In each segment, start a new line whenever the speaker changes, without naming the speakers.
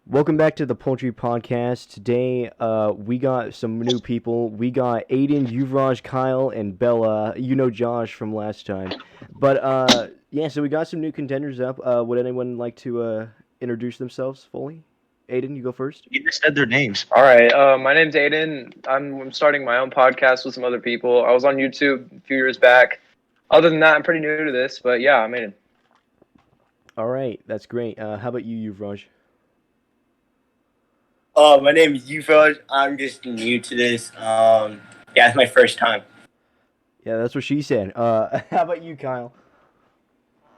Welcome back to the Poultry Podcast. Today, we got some new people. We got Aiden, Yuvraj, Kyle, and Bella. You know Josh from last time. But so we got some new contenders up. Would anyone like to introduce themselves fully? Aiden, you go first.
You just said their names.
All right. My name's Aiden. I'm starting my own podcast with some other people. I was on YouTube a few years back. Other than that, I'm pretty new to this, but yeah, I'm Aiden.
All right, that's great. How about you, Yuvraj?
My name is Yuvraj. I'm just new to this. It's my first time.
Yeah, that's what she said. How about you, Kyle?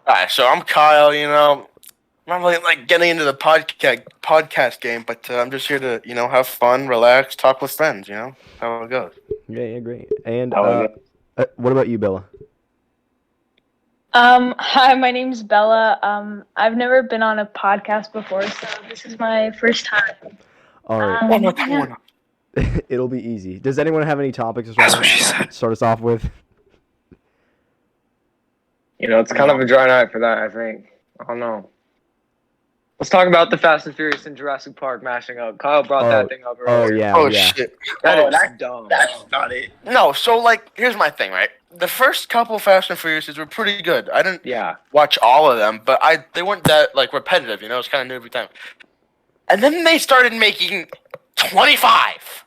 Alright, so I'm Kyle, I'm not really like getting into the podcast game, but I'm just here to, have fun, relax, talk with friends, how it goes.
Yeah, great. And
How
what about you, Bella?
Hi, my name's Bella. I've never been on a podcast before, so this is my first time.
All right.
One more time.
It'll be easy. Does anyone have any topics to
That's what she said.
start us off with?
It's kind of a dry night for that, I think. I don't know. Let's talk about the Fast and Furious and Jurassic Park mashing up. Kyle brought that thing up
Oh
earlier.
yeah,
Oh,
yeah.
shit.
That's dumb.
That's not it.
No, so, here's my thing, right? The first couple Fast and Furiouses were pretty good. I didn't
Yeah.
watch all of them, but they weren't that, repetitive, It's kind of new every time. And then they started making 25.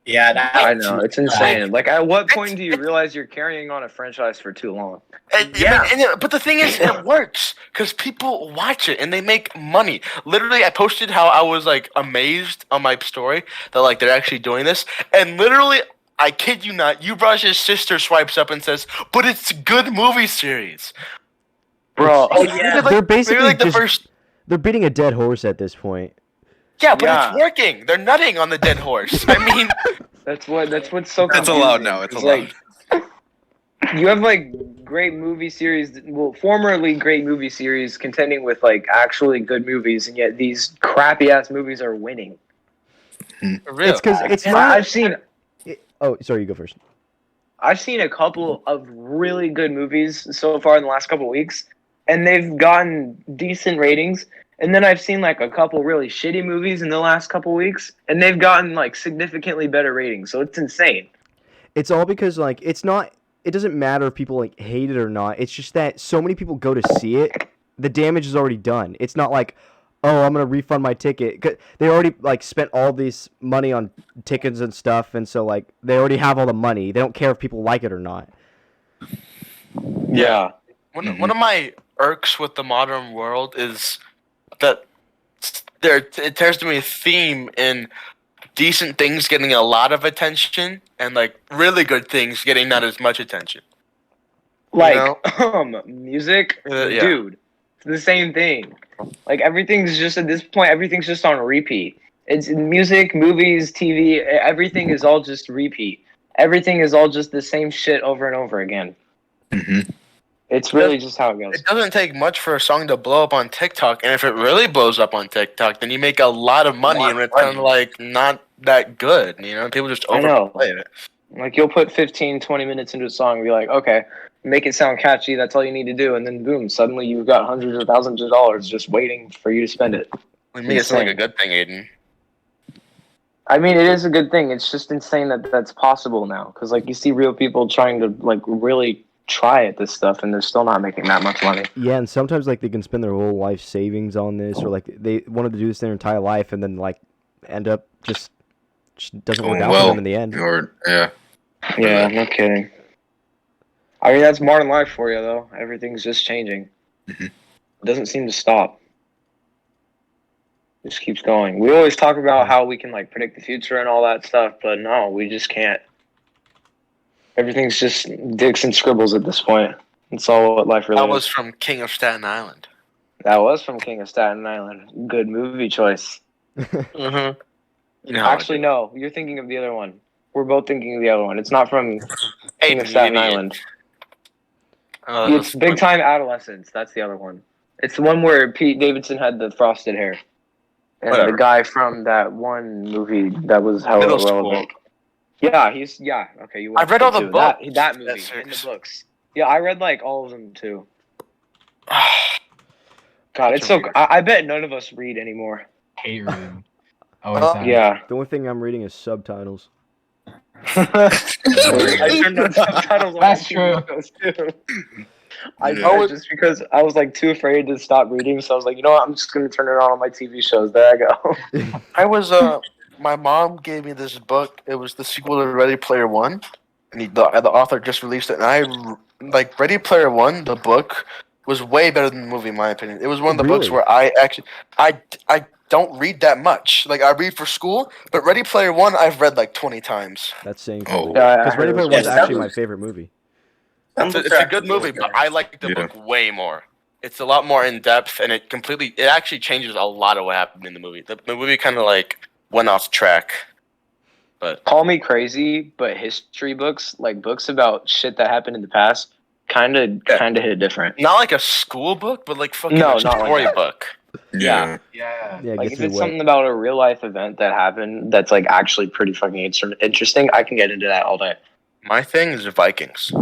Yeah,
I know. It's insane. At what point do you realize you're carrying on a franchise for too long?
But the thing is, it works because people watch it and they make money. Literally, I posted how I was amazed on my story that they're actually doing this, and literally, I kid you not, Yuvraj's sister swipes up and says, "But it's a good movie series,
Bro.
Oh, yeah.
They're basically
maybe the
just-
first."
They're beating a dead horse at this point.
Yeah, but
Yeah.
it's working. They're nutting on the dead horse. I mean,
That's what's so
That's
confusing.
allowed now. It's allowed.
You have great movie series, formerly great movie series contending with actually good movies, and yet these crappy ass movies are winning.
for real.
It's because it's
And
not. Oh, sorry, you go first.
I've seen a couple of really good movies so far in the last couple of weeks, and they've gotten decent ratings. And then I've seen a couple really shitty movies in the last couple of weeks, and they've gotten significantly better ratings. So it's insane.
It's all because it's not. It doesn't matter if people hate it or not. It's just that so many people go to see it. The damage is already done. It's not oh, I'm gonna refund my ticket. 'Cause they already spent all this money on tickets and stuff, and so they already have all the money. They don't care if people like it or not.
Yeah.
One of my irks with the modern world is that it tears to me a theme in decent things getting a lot of attention and really good things getting not as much attention.
Music,
Yeah.
dude, it's the same thing. Everything's just at this point, everything's just on repeat. It's music, movies, TV, everything is all just repeat. Everything is all just the same shit over and over again.
Mm-hmm.
It's really just how it goes.
It doesn't take much for a song to blow up on TikTok, and if it really blows up on TikTok, then you make a lot of money, and it's kind of not that good. People just
I know.
overplay it.
You'll put 15, 20 minutes into a song and be like, okay, make it sound catchy. That's all you need to do. And then boom, suddenly you've got hundreds of thousands of dollars just waiting for you to spend it.
I mean, it's a good thing, Aiden.
I mean, it is a good thing. It's just insane that that's possible now. Because you see real people trying to really try at this stuff, and they're still not making that much money.
Yeah, and sometimes they can spend their whole life savings on this, or they wanted to do this their entire life, and then end up just doesn't work out for them in the end.
Yeah.
Yeah, no kidding. I mean, that's modern life for you, though. Everything's just changing.
Mhm.
It doesn't seem to stop. It just keeps going. We always talk about how we can predict the future and all that stuff, but no, we just can't. Everything's just dicks and scribbles at this point. That's all what life really
That
is.
was from King of Staten Island.
That was from King of Staten Island. Good movie choice.
Mm-hmm.
Actually, no. You're thinking of the other one. We're both thinking of the other one. It's not from King of Staten Island. It's Big Time Adolescence. That's the other one. It's the one where Pete Davidson had the frosted hair. And
Whatever.
the guy from that one movie that was hella
Middle school.
relevant. Yeah, okay, you
I've read all the
too.
books.
That movie
That's
in the
serious.
books. Yeah, I read all of them too. God, it's so. I bet none of us read anymore.
hate reading. Always have.
Yeah.
The only thing I'm reading is subtitles.
I turned on subtitles on
That's
my TV
true.
shows too. I
Yeah.
just because I was like too afraid to stop reading, so I was like, you know what, I'm just gonna turn it on my TV shows. There I go.
I was my mom gave me this book. It was the sequel to Ready Player One, and the author just released it. And I like Ready Player One. The book was way better than the movie, in my opinion. It was one of the books
Really?
where I don't read that much. Like I read for school, but Ready Player One I've read like 20 times.
That's saying
Oh.
something.
Yeah, I
Because Ready
heard
Player
it
One's
was-
actually my favorite movie.
It's a good movie, but I like the
Yeah.
book way more. It's a lot more in depth, and it actually changes a lot of what happened in the movie. The movie kind of like went off track, but
Call me crazy, but history books, like books about shit that happened in the past, kind of hit different.
not like a school book, but like fucking
No,
a
not like
storybook.
Yeah.
Yeah.
Yeah, it
Like
gets
if
me
it's
wet.
something about a real life event that happened that's like actually pretty fucking interesting, I can get into that all day.
My thing is Vikings,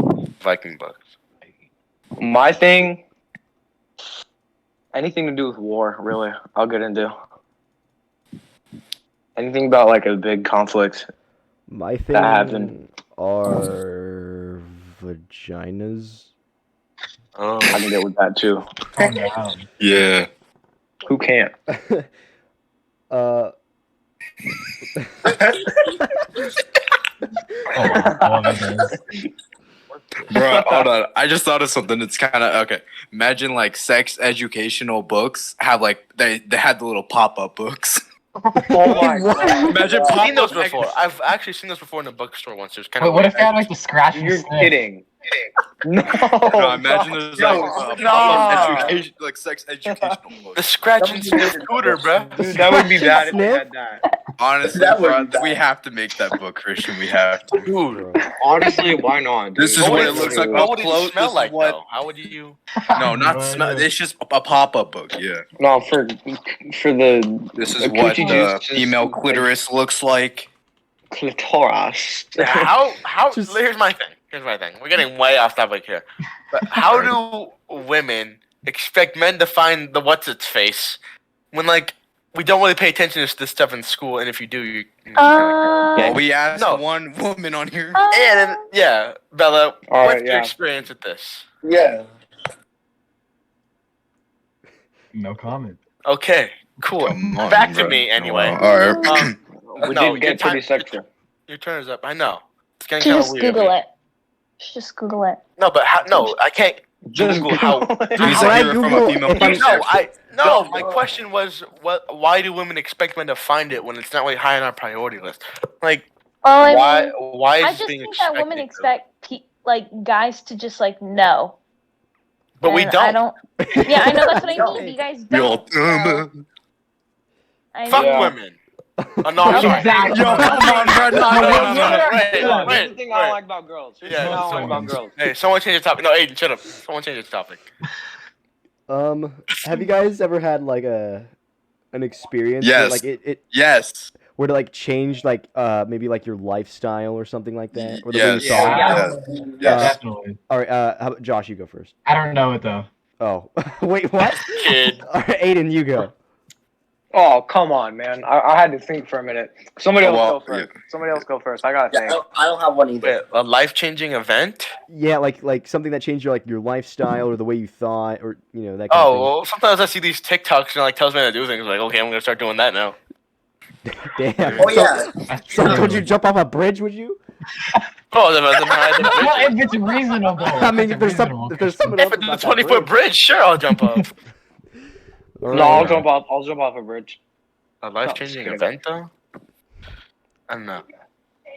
Viking books.
My thing, anything to do with war, really, I'll get into. Anything about like a big conflict.
My thing
happened.
are vaginas.
Oh,
I can get with that too.
Calm down.
Yeah.
Who can't?
uh,
Oh, wow. I love it.
Bro, hold on. I just thought of something. It's kind of okay. Imagine like sex educational books have like they had the little pop up books.
Oh my god.
Imagine
I've seen those
pop-up
before. I've actually seen those before in a bookstore once. It was kind
Wait,
of.
what if they had like the scratch and
You're
sniff?
kidding. No.
No, imagine there's
Yo,
like
no.
pop-up education, like sex educational
the
books.
scratch and sniff scooter, bro?
Dude, that would be bad if they
Sniff?
had that.
Honestly,
That would
bro,
be bad.
we have to make that book, Christian. We have to.
Dude,
Honestly, why not?
This
dude?
is
what
what
it
it looks like
What
up
would
close.
it smell
This is
like
what-
though? How would you?
No, not
No
smell.
idea.
It's just a pop up book. Yeah.
No, for the
This is
The
what
coochie
the
juice just-
female clitoris looks like.
clitoris.
How?
Just-
Here's my thing. We're getting way off topic here. But how do women expect men to find the what's its face when like we don't really pay attention to this stuff in school, and if you do, you.
Well, we asked
No.
one woman on here.
And yeah, Bella,
All right,
what's your
yeah.
experience with this?
Yeah.
No comment.
Okay, cool.
Come on,
Back to
bro.
me anyway.
All right.
We
No,
did get
your
pretty
time-
sexual.
Your turn is up. I know. It's getting kind of
Just
weird.
Google it. Just Google it.
No, but how? No, I can't.
Just
Google how.
You
How
said
I
you were from a
Google
female
if I'm-
clitoris.
No, my question was, why do women expect men to find it when it's not really high on our priority list? Like,
Well, I
why?
mean,
Why is
I
it
just
being
think that women
expected?
expect like guys to just like know.
But we
And
don't.
I don't. Yeah, I know that's what I
No.
mean. You guys
We all-
don't. So, I
Fuck
Yeah.
women. Oh, no, I'm sorry.
Exactly.
Yo, come on, bro. No.
Wait,
Here's the
wait,
thing I don't
wait.
like about girls. Here's
Yeah,
the thing I don't like
someone-
about girls.
Hey, someone change the topic. No, Aiden, shut up. Someone change the topic.
Have you guys ever had like an experience
Yes.
where, like it
Yes.
where to like change like maybe like your lifestyle or something like that, or the way you
Yes.
saw it?
Yeah.
Yes.
Definitely.
All right, how about Josh? You go first.
I don't know it though.
Oh, wait, what?
Kid.
All right, Aiden, you go.
Oh, come on, man. I had to think for a minute. Somebody else
Well,
go first. Somebody else go first. I gotta
Yeah,
think.
I don't have one either.
Wait, a life-changing event?
Yeah, like something that changed your like your lifestyle or the way you thought, or that kind
Oh, well, sometimes I see these TikToks and it like tells me how to do things. Like, okay, I'm gonna start doing that now.
of thing. Damn.
Oh yeah.
That's
So
true.
would you jump off a bridge? Would you?
Oh, the
Well, if it's reasonable.
I mean, if there's
reasonable.
someone
if
else
it's a
about that
20-foot bridge, sure, I'll jump off.
All
No, I'll
right.
jump off. I'll jump off a bridge.
A life-changing
No,
event, though? I don't know.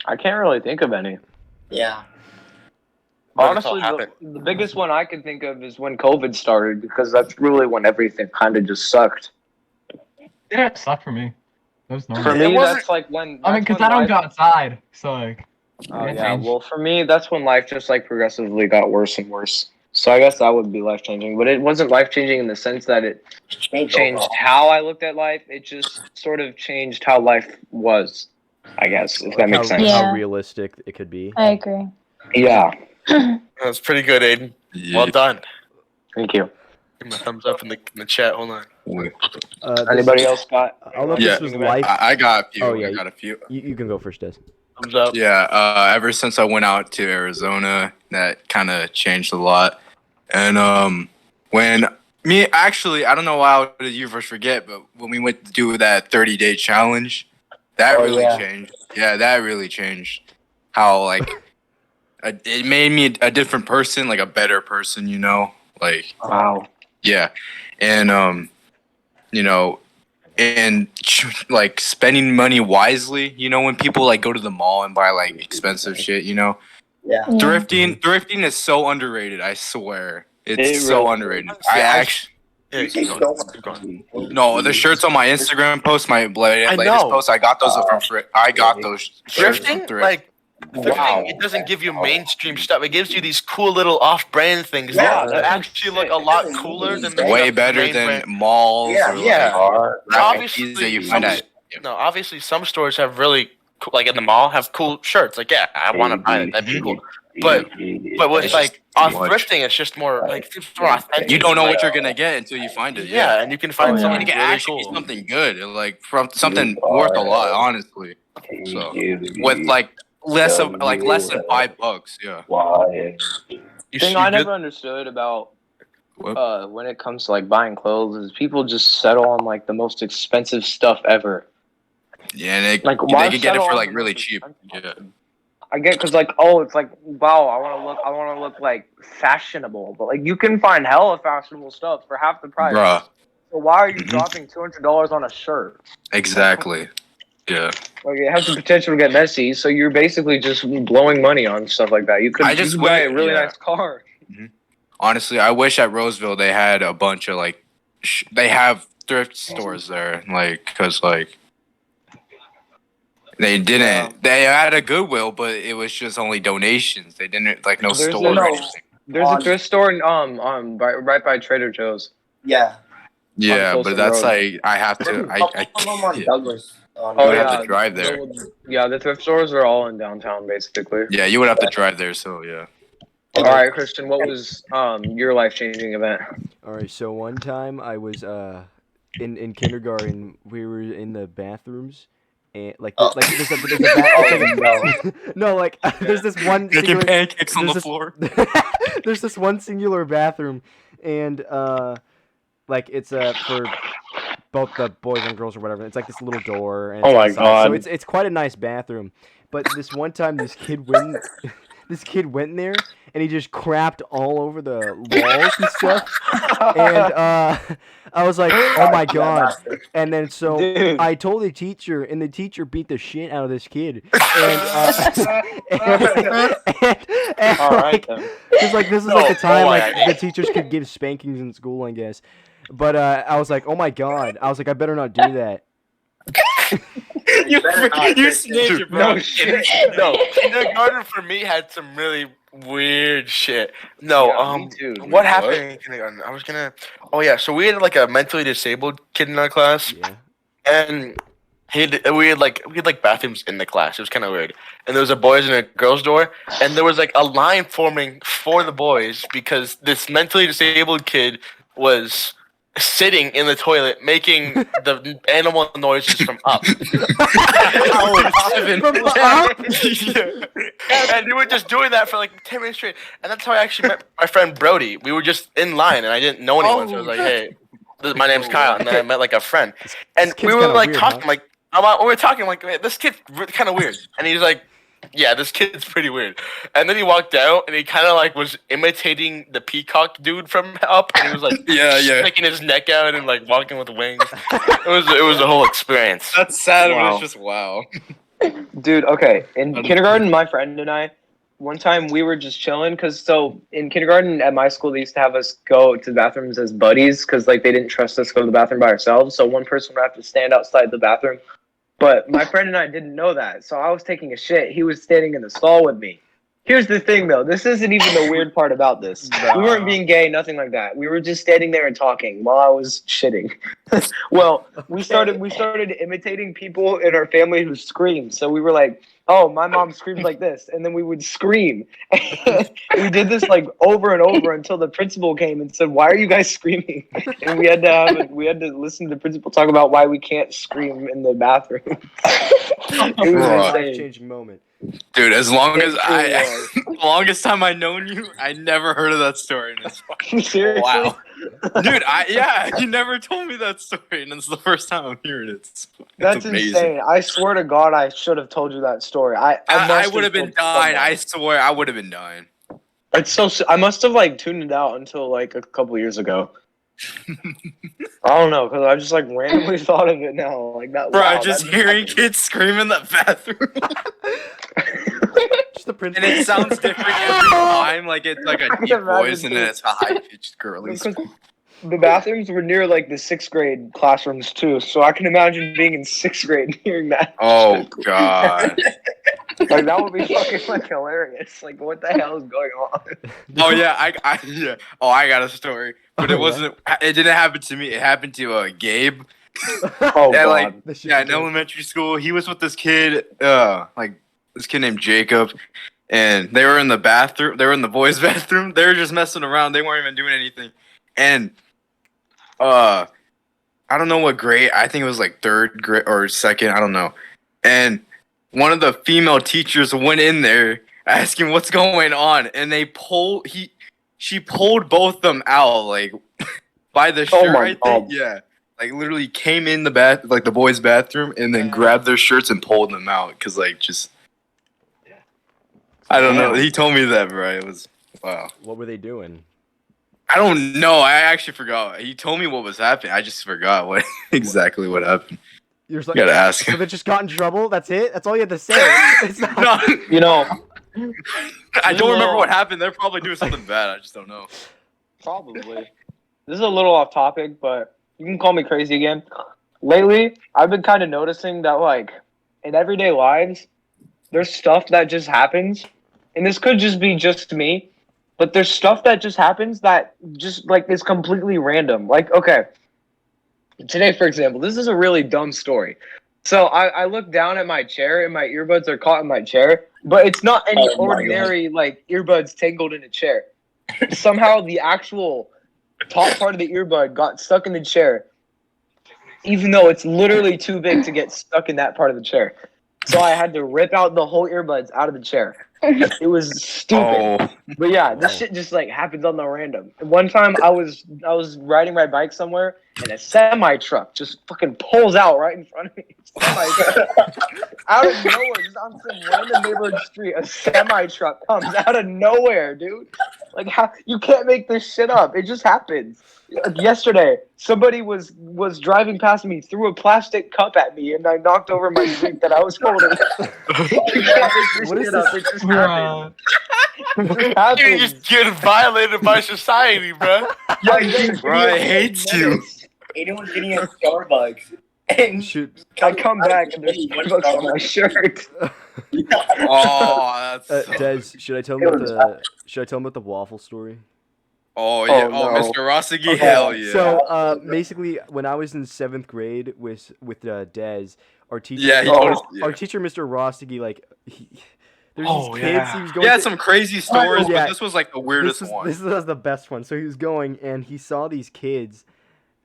I can't really think of any.
Yeah.
What if it all
Honestly,
happened?
the biggest one I can think of is when COVID started, because that's really when everything kind of just sucked.
It didn't suck for me. It was normal.
For
It
me,
wasn't-
that's like when.
I mean, because I don't go outside, so like.
Oh
it
yeah.
changed.
Well, for me, that's when life just like progressively got worse and worse. So I guess that would be life changing, but it wasn't life changing in the sense that it changed how I looked at life. It just sort of changed how life was. I guess if that makes
how,
sense.
Yeah.
how realistic it could be.
I agree.
Yeah.
That's pretty good, Aiden.
Yeah.
Well done.
Thank you.
Give me a thumbs up in the chat. Hold on.
Anybody else got?
I don't know if
Yeah.
this was life.
I got a few.
Oh, yeah.
I got a few.
You can go first, Des.
Thumbs up.
Yeah, ever since I went out to Arizona, that kind of changed a lot. And when I don't know how you first forget, but when we went to do that 30-day challenge, that really changed. Yeah, that really changed how like it made me a different person, like a better person, you know, like
Wow.
yeah, and you know, and like spending money wisely, you know, when people like go to the mall and buy like expensive shit, you know.
Yeah.
Thrifting is so underrated. I swear, it's so
really
underrated.
is.
I actually
Yeah, keep going.
no the shirts on my Instagram post, my latest
know.
post. I got those from I got those shirts from
Thrifting,
thrift.
like thrifting, it doesn't give you mainstream stuff. It gives you these cool little off-brand things
Yeah,
that actually look a lot cooler than the
way
stuff
better
main
than
brand.
malls.
Yeah,
or
Yeah.
like
Obviously,
that you
some,
find at.
obviously, some stores have really cool, like in the mall, have cool shirts. Like, yeah, I want to buy it. That'd be cool. But with
It's
like
just
off
too much.
thrifting, it's just more like it's more authentic.
You don't know
Like,
what you're gonna get until you find it.
yeah, and you can find
It
something
can
really
actually
cool.
be something good, like from something worth a lot, honestly. So with like less than $5, yeah.
You
thing
see
I
good-
never understood about
What?
when it comes to like buying clothes is people just settle on like the most expensive stuff ever.
Yeah, and they,
Like, why
they could get it
settle
for
on
like
the
really
most
cheap.
expensive
Yeah.
I get because like it's like wow I want to look like fashionable, but like you can find hella fashionable stuff for half the price.
Bruh.
So why are you
Mhm.
dropping $200 on a shirt?
Exactly. Yeah.
Like it has the potential to get messy. So you're basically just blowing money on stuff like that. You could
I just
you could buy a
wish-
really
yeah.
nice car.
Honestly, I wish at Roseville they had a bunch of like they have thrift stores there, like because like they didn't.
Yeah.
They had a Goodwill, but it was just only donations. They didn't like no
There's
store or
no-
anything.
There's a thrift store in, right by Trader Joe's.
Yeah.
Yeah,
Folsom
but that's
Road.
like I have to. I
Couple of them on
yeah.
Douglas.
You would have to drive there.
Yeah, the thrift stores are all in downtown, basically.
Yeah, you would have to drive there. So yeah.
All right, Christian, what was your life changing event?
All right, so one time I was in kindergarten. We were in the bathrooms, and like there's a no, like there's this one
Making
singular,
pancakes on
there's
the
this-
floor.
there's this one singular bathroom, and like it's for both the boys and girls or whatever. It's like this little door. And
Oh my
it's inside. So
God.
it's quite a nice bathroom. But this one time, this kid went in there and he just crapped all over the walls and stuff. And I was like, oh my God. And then so
Dude.
I told the teacher, and the teacher beat the shit out of this kid. And
All right,
like,
then.
because like this is like the time
Oh,
like
yeah.
the teachers could give spankings in school, I guess. But I was like, oh my God. I was like, I better not do that.
you snitch,
No shit.
No, kindergarten for me had some really weird shit. No,
Yeah, me too.
what happened in kindergarten? I was gonna. Oh yeah, so we had like a mentally disabled kid in our class,
Yeah.
and we had like bathrooms in the class. It was kind of weird. And there was a boys and a girls door, and there was like a line forming for the boys because this mentally disabled kid was sitting in the toilet making the animal noises from up. Yeah. And we were just doing that for like 10 minutes straight. And that's how I actually met my friend Brody. We were just in line and I didn't know anyone. So I was like, hey, my name's Kyle. And then I met like a friend. And
kid's
we were
kinda
like
weird,
talking,
huh?
like, we were talking, like, man, this kid's kind of weird. And he's like, yeah, this kid's pretty weird. And then he walked out and he kind of like was imitating the peacock dude from up. And he was like,
Yeah.
sticking his neck out and like walking with wings. It was a whole experience.
That's sad.
Wow.
But it's just wow.
Dude, okay. In kindergarten, my friend and I, one time we were just chilling because so in kindergarten at my school they used to have us go to the bathrooms as buddies because like they didn't trust us to go to the bathroom by ourselves. So one person would have to stand outside the bathroom. But my friend and I didn't know that. So I was taking a shit. He was standing in the stall with me. Here's the thing though. This isn't even the weird part about this. We weren't being gay, nothing like that. We were just standing there and talking while I was shitting. Well, we started imitating people in our family who screamed. So we were like, oh, my mom screams like this, and then we would scream. We did this like over and over until the principal came and said, "Why are you guys screaming?" And we had to listen to the principal talk about why we can't scream in the bathroom. It was
It was a
insane.
life-changing moment.
Dude, as long as
It
I, the longest time I known you, I never heard of that story. And it's fucking,
Seriously?
wow. Dude, you never told me that story, and it's the first time I'm hearing it. It's
That's
amazing.
insane. I swear to God, I should have told you that story. I
I
must
would have been
told
dying.
someone.
I swear, I would have been dying.
It's so. I must have like tuned it out until like a couple years ago. I don't know, because I just like randomly thought of it now. Like that.
Bro,
wow,
just
that
hearing
happened.
kids scream in the bathroom,
Just the
and
principal.
it sounds different every time. Like it's like a
I can
deep voice,
imagine
and then it's a high pitched girly.
Because the bathrooms were near like the 6th grade classrooms too, so I can imagine being in 6th grade and hearing that.
Oh god.
Like that would be fucking like hilarious. Like what the hell is going on?
Oh yeah, yeah. Oh, I got a story, but
Oh,
it
yeah?
wasn't. It didn't happen to me. It happened to Gabe.
Oh
Yeah,
god.
like
This shit
yeah,
is
in
good.
elementary school, he was with this kid, like this kid named Jacob, and they were in the bathroom. They were in the boys' bathroom. They were just messing around. They weren't even doing anything. And I don't know what grade. I think it was like 3rd grade or 2nd. I don't know. And one of the female teachers went in there asking what's going on, and she pulled both of them out like by the
Oh
shirt.
my
I think.
God.
Yeah. Like literally came in the like the boys' bathroom, and then grabbed their shirts and pulled them out because like just I don't know. He told me that, bro. It was wow.
What were they doing?
I don't know. I actually forgot. He told me what was happening. I just forgot what exactly what happened.
You're just
You
like,
gotta ask
so
him.
they just got in trouble. That's it. That's all you had to say. It's not.
No,
You know,
I don't remember what happened. They're probably doing something bad. I just don't know.
probably. This is a little off topic, but you can call me crazy again. Lately, I've been kind of noticing that like in everyday lives, there's stuff that just happens, and this could just be just me, but there's stuff that just happens that just like is completely random. Like, okay, today, for example, this is a really dumb story. So I look down at my chair and my earbuds are caught in my chair, but it's not any
Oh my
ordinary like earbuds tangled in a chair. Somehow the actual top part of the earbud got stuck in the chair, even though it's literally too big to get stuck in that part of the chair. So I had to rip out the whole earbuds out of the chair. It was stupid.
Oh,
But yeah, this shit just like happens on the random. And one time I was riding my bike somewhere and a semi truck just fucking pulls out right in front of me. Out of nowhere, just on some random neighborhood street, a semi truck comes out of nowhere, dude. Like how you can't make this shit up. It just happens. Like, yesterday, somebody was driving past me, threw a plastic cup at me, and I knocked over my drink that I was holding. You can't make this
What is
shit up.
this?
It just happens.
Bruh.
It just
You're
happens.
just getting violated by society, bro.
Yeah,
bro, I hate you.
Anyone's getting a Starbucks. And
Shoot.
I come back and there's Starbucks on my shirt.
Oh, that's.
Des, should I tell him about the waffle story?
Oh yeah.
Oh,
Oh,
no.
Mr. Rossigi, hell yeah.
So basically, when I was in 7th grade with Des, our teacher,
Yeah, he
Oh.
was, yeah.
our teacher, Mr. Rostigi, like there's
Oh,
these kids.
yeah.
He was
He
going.
had
to-
some crazy stories,
Yeah.
but this was like the weirdest one.
This was the best one. So he was going and he saw these kids.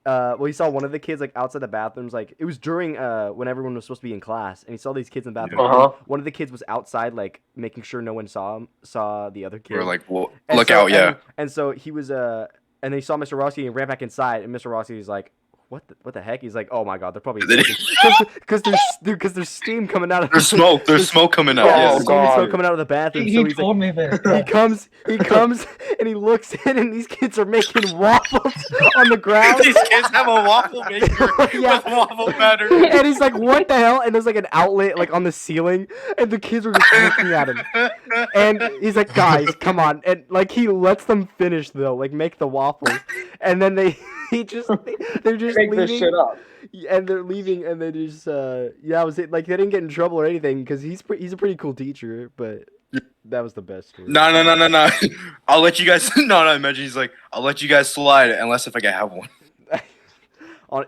Well, he saw one of the kids like outside the bathrooms. Like it was during when everyone was supposed to be in class, and he saw these kids in the bathroom.
Uh-huh.
One of the kids was outside, like making sure no one saw the other kid.
We were like, well,
And
look
so-
out, yeah.
And so he was and then he saw Mr. Rossi and ran back inside, and Mr. Rossi was like, what the heck? He's like, oh my god, they're probably because there's steam coming out of
There's smoke. There's smoke coming out.
Oh,
Yeah.
there's
God.
smoke coming out of the bathroom.
He
So he's
told
like,
me this.
he comes and he looks in, and these kids are making waffles on the ground.
These kids have a waffle maker
Yeah.
with waffle batter.
And he's like, what the hell? And there's like an outlet like on the ceiling, and the kids were just looking at him. And he's like, guys, come on. And like he lets them finish though, like make the waffles. And then they're just
Make this
leaving,
shit up.
and they're leaving, and they just that was it. Like they didn't get in trouble or anything because he's a pretty cool teacher, but that was the best story.
No. I'll let you guys. No. Imagine he's like, I'll let you guys slide unless if I can have one.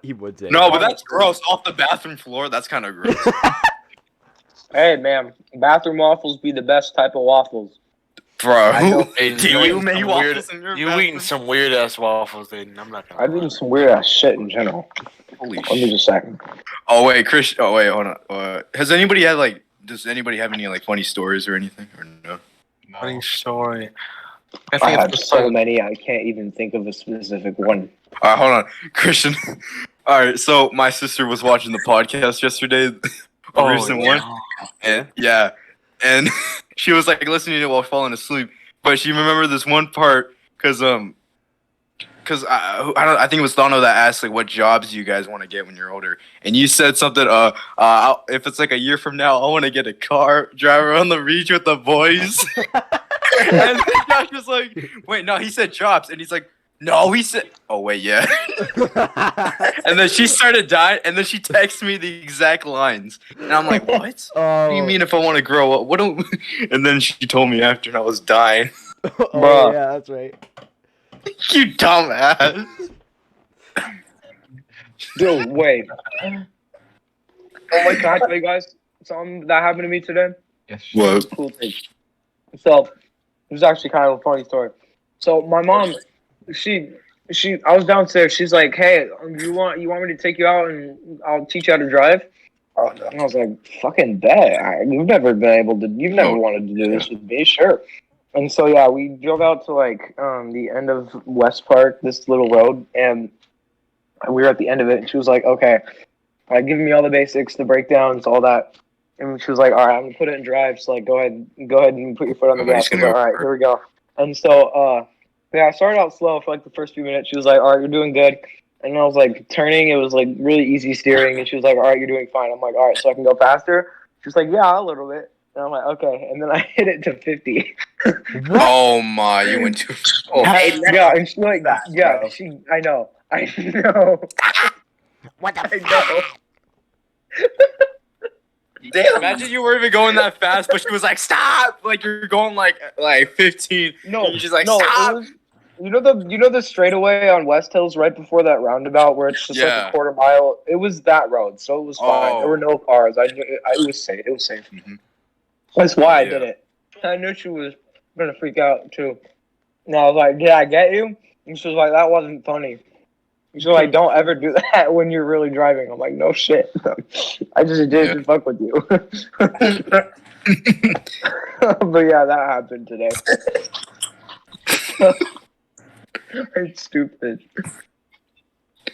He would say.
No, but that's gross. Off the bathroom floor, that's kind of gross.
Hey, man, bathroom waffles be the best type of waffles.
Bro,
I know.
Hey,
do
you
you
eating
make
some
waffles in your
You
bathroom?
eating some weird ass waffles, dude. I'm not gonna.
I've
lie.
eaten some weird ass shit in general.
Holy
Let me
shit.
just a second.
Oh wait, Chris. Oh wait, hold on. Has anybody had like? Does anybody have any like funny stories or anything? Or no?
Funny story. I
I
think
have
it's
so many, I can't even think of a specific one.
All right, hold on, Christian. All right, so my sister was watching the podcast yesterday, a recent one, and yeah, and she was like listening to it while falling asleep. But she remembered this one part because I think it was Thano that asked like what jobs you guys want to get when you're older, and you said something. If it's like a year from now, I want to get a car, drive around the beach with the boys. And then Josh was like, "Wait, no." He said jobs, and he's like, "No." He said, "Oh wait, yeah." And then she started dying, and then she texted me the exact lines, and I'm like, "What?
Oh.
What do you mean if I want to grow up? What do?" And then she told me after, and I was dying.
Oh,
Bruh.
yeah, that's right.
You dumbass.
Dude, wait. Oh my god, can I tell you guys something that happened to me today?
Yes.
What?
Cool thing. So, it was actually kind of a funny story. So, my mom, I was downstairs. She's like, "Hey, you want me to take you out and I'll teach you how to drive?"
Oh no.
And I was like, "Fucking bet. You've never wanted to do this with me, sure." And so yeah, we drove out to like the end of West Park, this little road, and we were at the end of it. And she was like, "Okay, giving me all the basics, the breakdowns, all that." And she was like, "All right, I'm gonna put it in drive. So like, go ahead and put your foot on the
Oh, he's
gas." I was
gonna
like, "All right, here we go." And so yeah, I started out slow for like the first few minutes. She was like, "All right, you're doing good." And then I was like turning. It was like really easy steering, and she was like, "All right, you're doing fine." I'm like, "All right, so I can go faster." She was like, "Yeah, a little bit." And I'm like, "Okay." And then I hit it to 50.
Oh my! You went too. Oh.
Hey,
Yeah, and she like,
Fast,
yeah,
bro.
I know.
What the
I know.
Damn.
Imagine you weren't even going that fast, but she was like, "Stop!" Like you're going like 15.
No,
You're just like,
no,
"Stop!"
it was, you know the straightaway on West Hills right before that roundabout where it's just like
Yeah.
a quarter mile. It was that road, so it was fine.
Oh.
There were no cars. It was safe. It was safe.
Mhm.
That's why I
Yeah.
did it. I knew she was gonna freak out too. And I was like, "Did I get you?" And she was like, "That wasn't funny." And she was like, "Don't ever do that when you're really driving." I'm like, "No shit. I just did to fuck with you." But yeah, that happened today. It's stupid.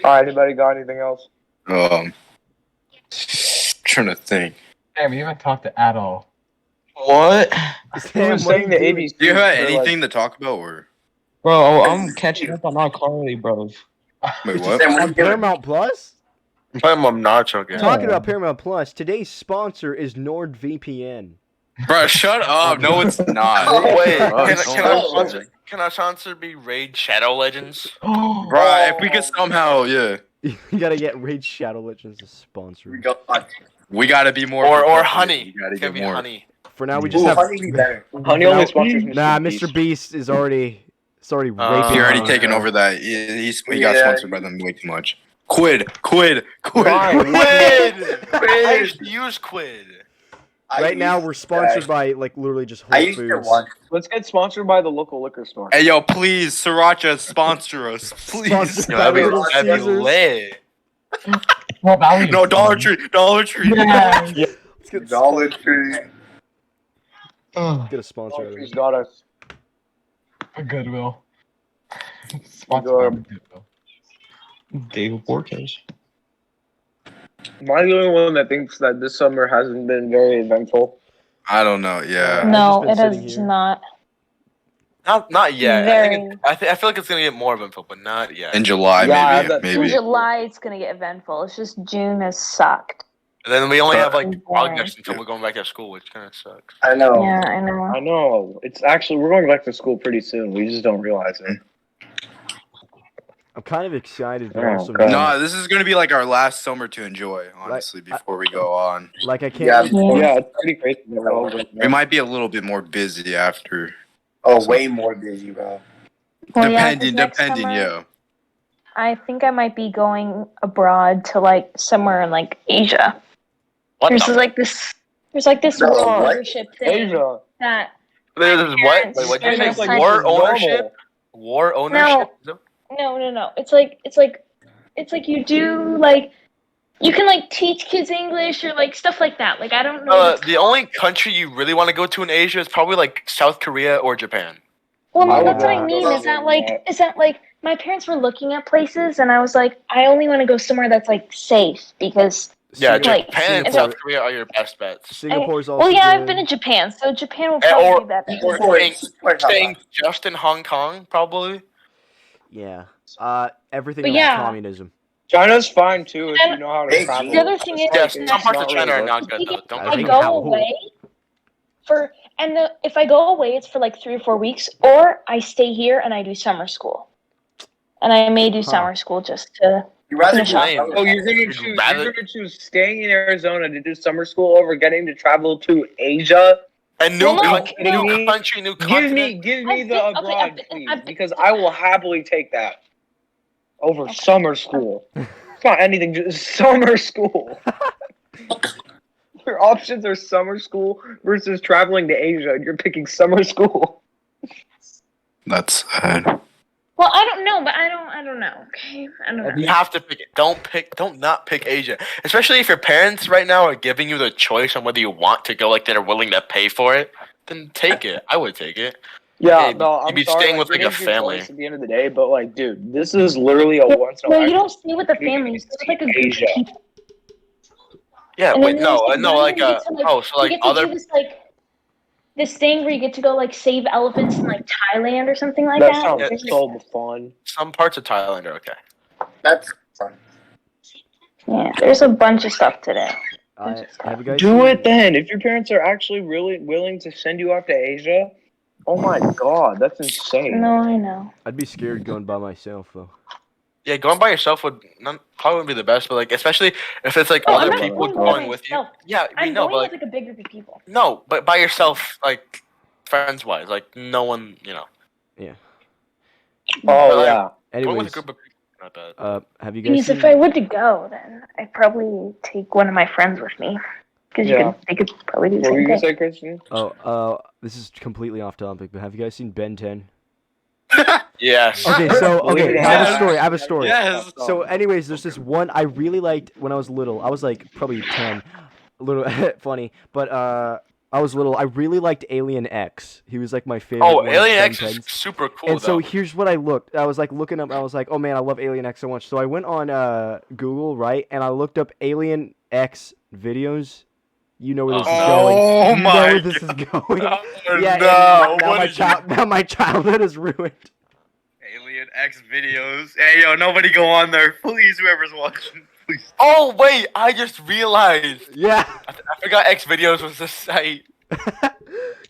Alright, anybody got anything else?
Trying to think.
Damn, we haven't talked at all.
What?
Who
Sam,
was
what are
saying
you
the
doing?
ABC?
Do you have
for,
anything to talk about, or
Bro, I'm catching up on iCarly, bro.
wait, what?
Sam, what are
On
you doing?
Paramount Plus?
My mom nacho again.
Talking about Paramount Plus, today's sponsor is NordVPN.
Bro, shut up! No, it's not.
Oh, wait,
Bro,
can our sponsor be Raid Shadow Legends?
Bro, if we could somehow, yeah,
You gotta get Raid Shadow Legends to sponsor.
We got
we gotta be more.
Or
professional.
Honey.
We gotta
It's gonna
get
be
more.
Honey.
For now, we just
Ooh,
have.
Honey be better.
Honey only sponsors Mr.
Nah,
Beast.
Mr. Beast is already. It's already
Uh,
raping.
He already
Honey.
taken over that. He got
Yeah.
sponsored by them way too much. Quid.
Fine.
Quid! I used to use Quid.
Right now, we're sponsored by like literally just Whole
I used to
Foods.
once.
Let's get sponsored by the local liquor store.
Hey yo, please, Sriracha, sponsor us, please.
Sponsored
Yo,
by
that'd be,
Little
that'd be
Caesars.
lit.
Well, Valley
No,
is
Dollar
fun.
Tree, Dollar Tree.
Yeah.
Let's get,
Dollar Tree.
Ugh,
get a sponsor. out of
He's
it.
got us.
Goodwill. Sponsored by Goodwill.
David Borges.
Am I the only one that thinks that this summer hasn't been very eventful?
I don't know. Yeah.
No,
I've
it
just been sitting
is
here.
not.
Not yet.
Very.
I feel like it's gonna get more eventful, but not yet.
In July,
Yeah,
maybe.
In
Maybe.
July, it's gonna get eventful. It's just June has sucked.
And then we only have like
Yeah.
August until we're going back to school, which kind of sucks.
I know.
Yeah, I know.
I know. It's actually, we're going back to school pretty soon. We just don't realize it.
I'm kind of excited, but
Oh,
also
God.
No, this is gonna be like our last summer to enjoy, honestly, before we go on.
like I can't.
Yeah.
wait-
Yeah, it's pretty crazy. that we're all going
We
back.
might be a little bit more busy after.
Oh, way more busy, bro.
Well, yeah, 'cause
Depending,
next
depending,
summer,
yeah.
I think I might be going abroad to like somewhere in like Asia.
What
There's
the-
like this There's like this
No,
world
what?
ownership thing
Asia.
that
There's what?
parents
Wait, what did you
spend
say?
time-
War
normal.
ownership? War ownership?
No. It's like you do like you can like teach kids English or like stuff like that. Like I don't know. what it's
The only country you really want to go to in Asia is probably like South Korea or Japan.
Well, no,
I
that's what I
would
mean.
not
Is that
go
like
there.
my parents were looking at places, and I was like, I only want to go somewhere that's like safe because.
Yeah,
Like,
Japan and
Singapore-
South Korea are your best bets.
Singapore's also
Well, yeah,
good.
I've been to Japan, so Japan will
Eh,
probably
or-
be that.
or-
Wait,
Staying just in Hong Kong, probably.
Yeah. Everything
But
about
yeah.
communism.
China's fine too if you know how to
Hey,
travel.
The other thing is,
Yes,
It's
some parts
not
of China
really
are not
worth
good
it.
though. Don't
I
I
get
think
me
go
how-
away if I go away, it's for like 3 or 4 weeks, or I stay here and I do summer school, and I may do
Huh.
summer school just to.
You rather
Finish
do
off.
Lame.
Oh, you're
You'd
gonna
rather-
choose staying in Arizona to do summer school over getting to travel to Asia?
And new,
Well, no,
country,
no.
new country, new
Give
continent.
me
I've
the
been- okay,
abroad,
I've been-
please,
I've been-
because I will happily take that over summer school. It's not anything, just summer school. Your options are summer school versus traveling to Asia, and you're picking summer school.
That's sad.
Well, I don't know, but I don't know. Okay, I don't
You
know.
have to pick it. Don't not pick Asia. Especially if your parents right now are giving you the choice on whether you want to go, like they're willing to pay for it. Then take it. I would take it.
Yeah,
Hey,
no,
you'd
I'm
be
sorry.
staying with, like,
it
a
is your
family.
choice at the end of the day, but like, dude, this is literally a once in a
No, you
lifetime.
don't stay with the family. You stay with like a group
Asia.
of people.
Yeah.
And
Wait.
then
No.
there's, like,
No.
one
Like.
where you get to, like,
Oh. So
you
like
get to
other.
do this thing where you get to go like save elephants in like Thailand or something like
That
that.
sounds
There's, like,
so fun.
Some parts of Thailand are okay.
That's fun.
yeah, there's a bunch of stuff to do.
Have you guys
Do
seen-
it then. If your parents are actually really willing to send you off to Asia, oh my god, that's insane.
No, I know.
I'd be scared going by myself though.
Yeah. Going by yourself would probably wouldn't be the best, but like especially if it's like
Oh, I'm
other
not
people
going by
going with you.
myself.
Yeah. We
I'm
know,
going
but
with like a big group of people.
no, but by yourself, like friends wise, like no one, you know.
Oh
But,
yeah.
Going with a
Anyways,
group of people, not bad.
have you guys
Because
seen?
if I were to go, then I'd probably take one of my friends with me. Because
Yeah.
they could probably do the
What were you
same
gonna
thing.
say, Christian?
This is completely off topic, but have you guys seen Ben 10?
Yes.
Okay, so
Believe it
okay,
or
I have a
not.
story. I have a story.
Yes.
So, anyways, there's this one I really liked when I was little. I was like probably 10, a little funny, but I was little. I really liked Alien X. He was like my favorite.
Oh,
one of
Alien
Ben
X is
10s.
super cool
And so
though.
here's what I looked. I was like looking up. I was like, oh man, I love Alien X so much. So I went on Google, right, and I looked up Alien X videos. You know where this is going.
Oh
You know
my
where this is going.
Oh,
Yeah,
no.
and now
What
my
did you-
now my childhood is ruined.
Alien X videos. Hey, yo, nobody go on there. Please, whoever's watching. Please.
Oh wait, I just realized.
Yeah.
I forgot X videos was the site.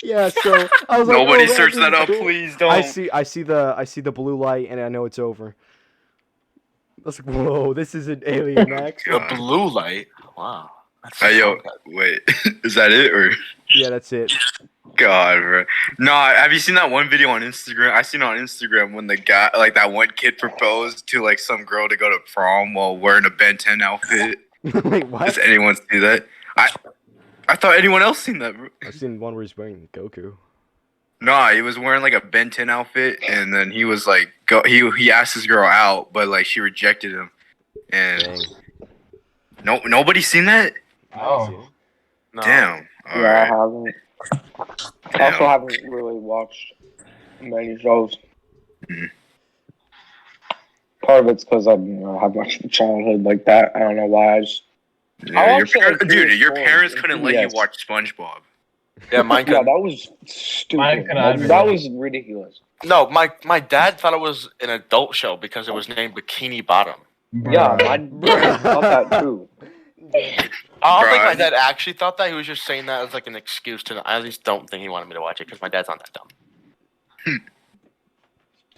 Yeah, so I was like,
Nobody
oh, man,
search
this
that
is
up,
cool.
please don't.
I see the blue light and I know it's over. I was like, whoa, this is an Alien X.
A blue light. Wow. That's
Hey, yo,
so good.
wait. Is that it or?
Yeah, that's it.
God, bro. No, have you seen that one video on Instagram? I seen it on Instagram when the guy, like that one kid proposed to like some girl to go to prom while wearing a Ben 10 outfit.
Wait, what?
Does anyone see that? I thought anyone else seen that, bro.
I've seen one where he's wearing Goku.
Nah, he was wearing like a Ben 10 outfit, and then he was like, he asked this girl out, but like she rejected him, and
Dang.
nobody seen that.
Oh.
No.
Damn. All
Yeah, I
right.
haven't. I
Damn.
also haven't really watched many shows.
Mhm.
Part of it's because I don't have much of a childhood like that. I don't know why. I just
Yeah, your
watched it, like,
dude,
Curious
your
George
parents
and
couldn't let you
PBS.
watch SpongeBob.
Yeah, mine
yeah,
could.
that was
Mine
stupid.
could
Like,
not
that
be.
was ridiculous.
No, my dad thought it was an adult show because it was named Bikini Bottom.
Yeah,
Bruh.
I thought that too.
I don't think
Bruh.
my dad actually thought that. He was just saying that as like an excuse to. I at least don't think he wanted me to watch it because my dad's not that dumb.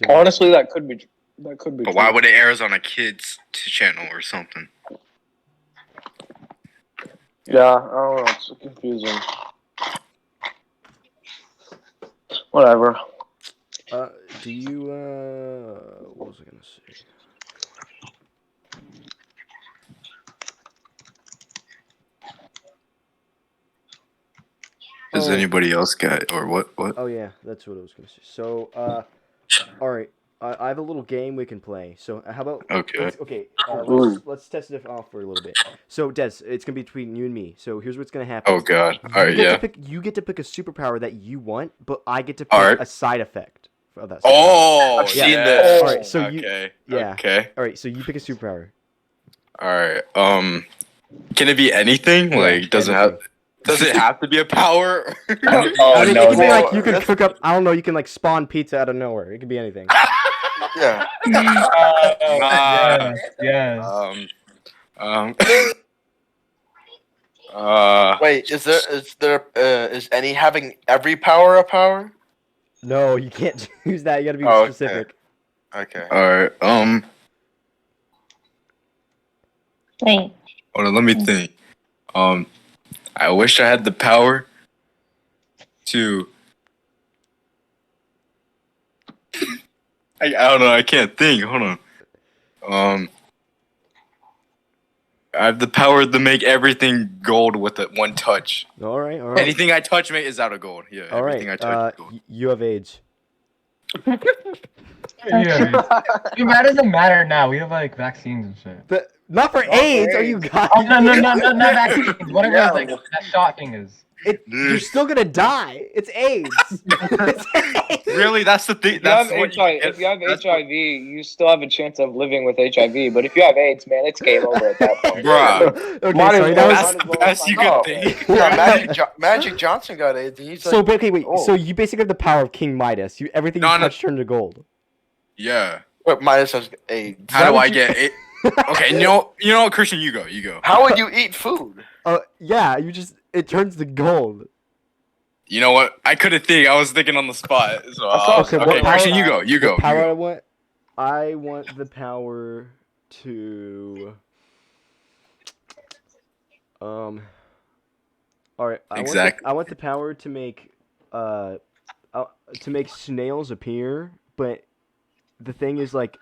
Honestly, that could be. That could be.
But
true.
why would it air on a kids channel or something?
Yeah, I don't know. It's confusing. Whatever.
Do you what was I gonna say?
Does
Oh.
anybody else get or what? What?
Oh yeah, that's what I was gonna say. So, all right, I have a little game we can play. So how about
Okay.
okay, let's test it off for a little bit. So Des, it's gonna be between you and me. So here's what's gonna happen.
Oh God. All right.
You get
Yeah.
to pick. You get to pick a superpower that you want, but I get to pick
Alright.
a side effect of that.
Oh.
I've seen
yeah.
this.
All right, so you
Okay.
yeah.
Okay.
All right, so you pick a superpower.
All right. Can it be anything? Like, does it have to be a power?
Oh
I mean,
no,
it can be
no.
like you can cook up. I don't know. You can like spawn pizza out of nowhere. It could be anything.
Yeah.
Yes, yes.
Um.
Wait, is any having every power a power?
No, you can't choose that. You got to be
Oh, okay.
specific.
Okay.
All right.
Wait.
Hold on. Let me think. I wish I had the power to. I don't know. I can't think. Hold on. I have the power to make everything gold with it one touch.
All right, all right.
Anything I touch is out of gold. Yeah.
All
everything
right.
I touch is gold.
You have AIDS.
Yeah. Dude, that doesn't matter now. We have like vaccines and shit.
But not for AIDS. Are you guys?
Oh no, not vaccines. Whatever
Yeah.
like that shot thing is.
You're still gonna die. It's AIDS. It's AIDS.
Really? That's the thing.
If you have
That's what
HIV, if you have HIV, you still have a chance of living with HIV. But if you have AIDS, man, it's game over at that point.
Bruh.
Okay,
Might as
sorry,
well-
that
That's
was,
the best you
Oh.
could think.
Yeah, Magic Johnson got AIDS. And he's
so
like,
okay, wait.
Oh.
So you basically have the power of King Midas. You everything you
No, no.
touch turned to gold.
Yeah.
wait, Midas has AIDS.
How do
would
I
you-
get it? Okay, you know what, Christian, you go.
How would you eat food?
Yeah, it turns to gold.
You know what? I couldn't think. I was thinking on the spot. So,
Okay, what power-
Christian, you go. You go.
What power
You
I
go.
want? I want the power to. All right.
Exactly.
I want the power to make snails appear, but the thing is like,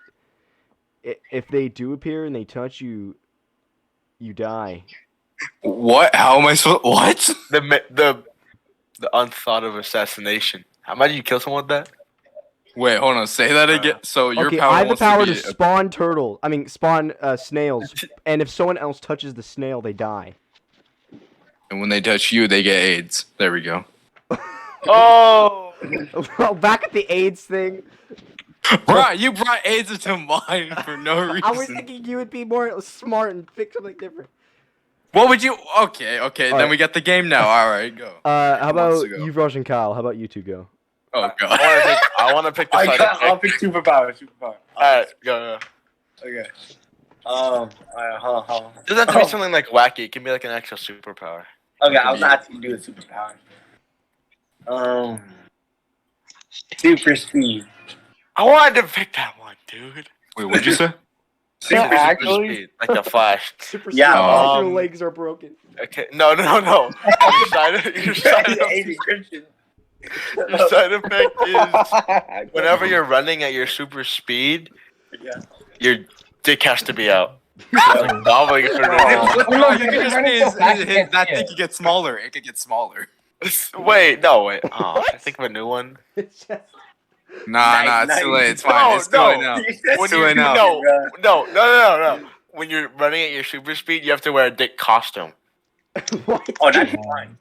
if they do appear and they touch you, you die.
What? How am I supposed? What?
The unthought of assassination. How might you kill someone with that?
Wait, hold on. Say that again. So your
Okay,
power
I have the
wants
power
to
to
be.
spawn snails, and if someone else touches the snail, they die.
And when they touch you, they get AIDS. There we go.
Oh,
Well, back at the AIDS thing,
Bruh, you brought AIDS into mind for no reason.
I was thinking you would be more smart and pick something different.
What would you? Okay.
All
Then
right.
we got the game now. All right, go.
How
Who wants
about
to go?
you, Raj and Kyle? How about you two go?
Oh God.
I want to pick the side
I'll
effect.
pick superpower.
All right, go.
Okay. Alright, hold on.
It doesn't have to be something like wacky. It can be like an actual superpower.
Okay, I was asking you to do a superpower. Super speed.
I wanted to pick that one, dude.
Wait, what'd you say?
Super
actually?
Speed, like the Flash.
Super
Yeah,
smart, your
um,
legs are broken.
Okay, no. Your side
Aiden Christian.
effect is whenever you're running at your super speed,
Yeah.
your dick has to be out. Probably
No, you
you're
can just
running
say
so fast, you
that
can't
thing
see it.
could get smaller. It could get smaller.
Wait. Oh, I think of a new one.
It's just
Nah, it's too late. It's fine.
No,
It's too late now.
When
too
you
late now.
no. When you're running at your super speed, you have to wear a dick costume.
what?
Oh, that's fine.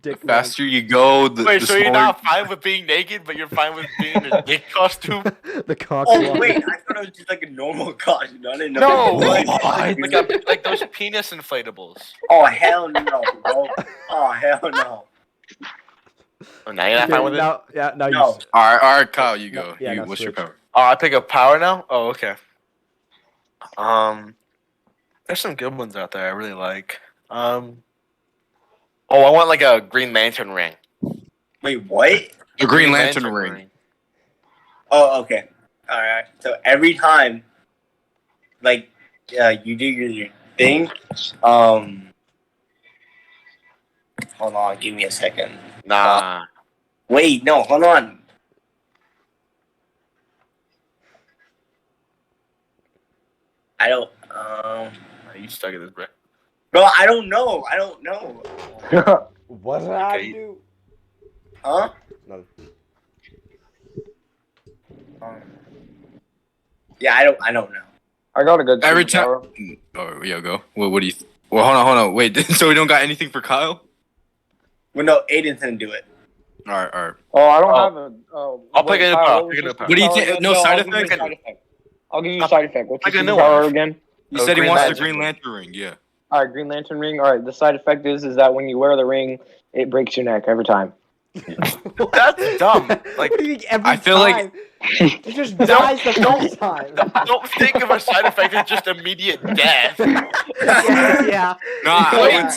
Dick
The faster you go, the
Wait,
the
so you're
smaller-
not fine with being naked, but you're fine with being in a dick costume?
the cock.
Oh
block.
wait, I thought it was just like a normal costume. I didn't know.
No,
What?
like those penis inflatables.
Oh hell no, bro. Oh hell no.
Oh, now you're not fine with it.
Now, yeah, now
No.
All right, Kyle, you go.
Yeah, now
What's your
switch.
power?
Oh, I pick a power now. Oh, okay. There's some good ones out there I really like. Oh, I want like a Green Lantern ring.
Wait, what?
The Green Lantern ring.
Oh, okay. All right. So every time, like, you do your thing, hold on, give me a second.
Nah.
Wait, no, hold on. I don't.
You stuck at this, bro.
Bro, I don't know.
What did I
Okay.
do?
Huh?
No.
Yeah, I don't know.
I got a good
Every
superpower.
time. Oh, yeah, go. What do you? Well, hold on. Wait, so we don't got anything for Kyle?
Well, no, Aiden's gonna do it.
All right.
Oh, I don't
Oh.
have a. Oh,
I'll
wait,
pick a
Kyle,
power,
what was
pick a
your
power.
What do you
superpower
think?
again?
No side
I'll give you a
effect?
side effect. I'll give you a side effect. What's
Pick
your
a new one.
superpower again?
You
Oh,
said he
Green
wants the
Lantern.
Green Lantern ring. Yeah.
All right, Green Lantern ring. All right, the side effect is that when you wear the ring, it breaks your neck every time.
That's dumb. Like,
what do you think every
I feel like-
time? It just dies the first time.
don't think of a side effect as just immediate death.
yeah.
No, I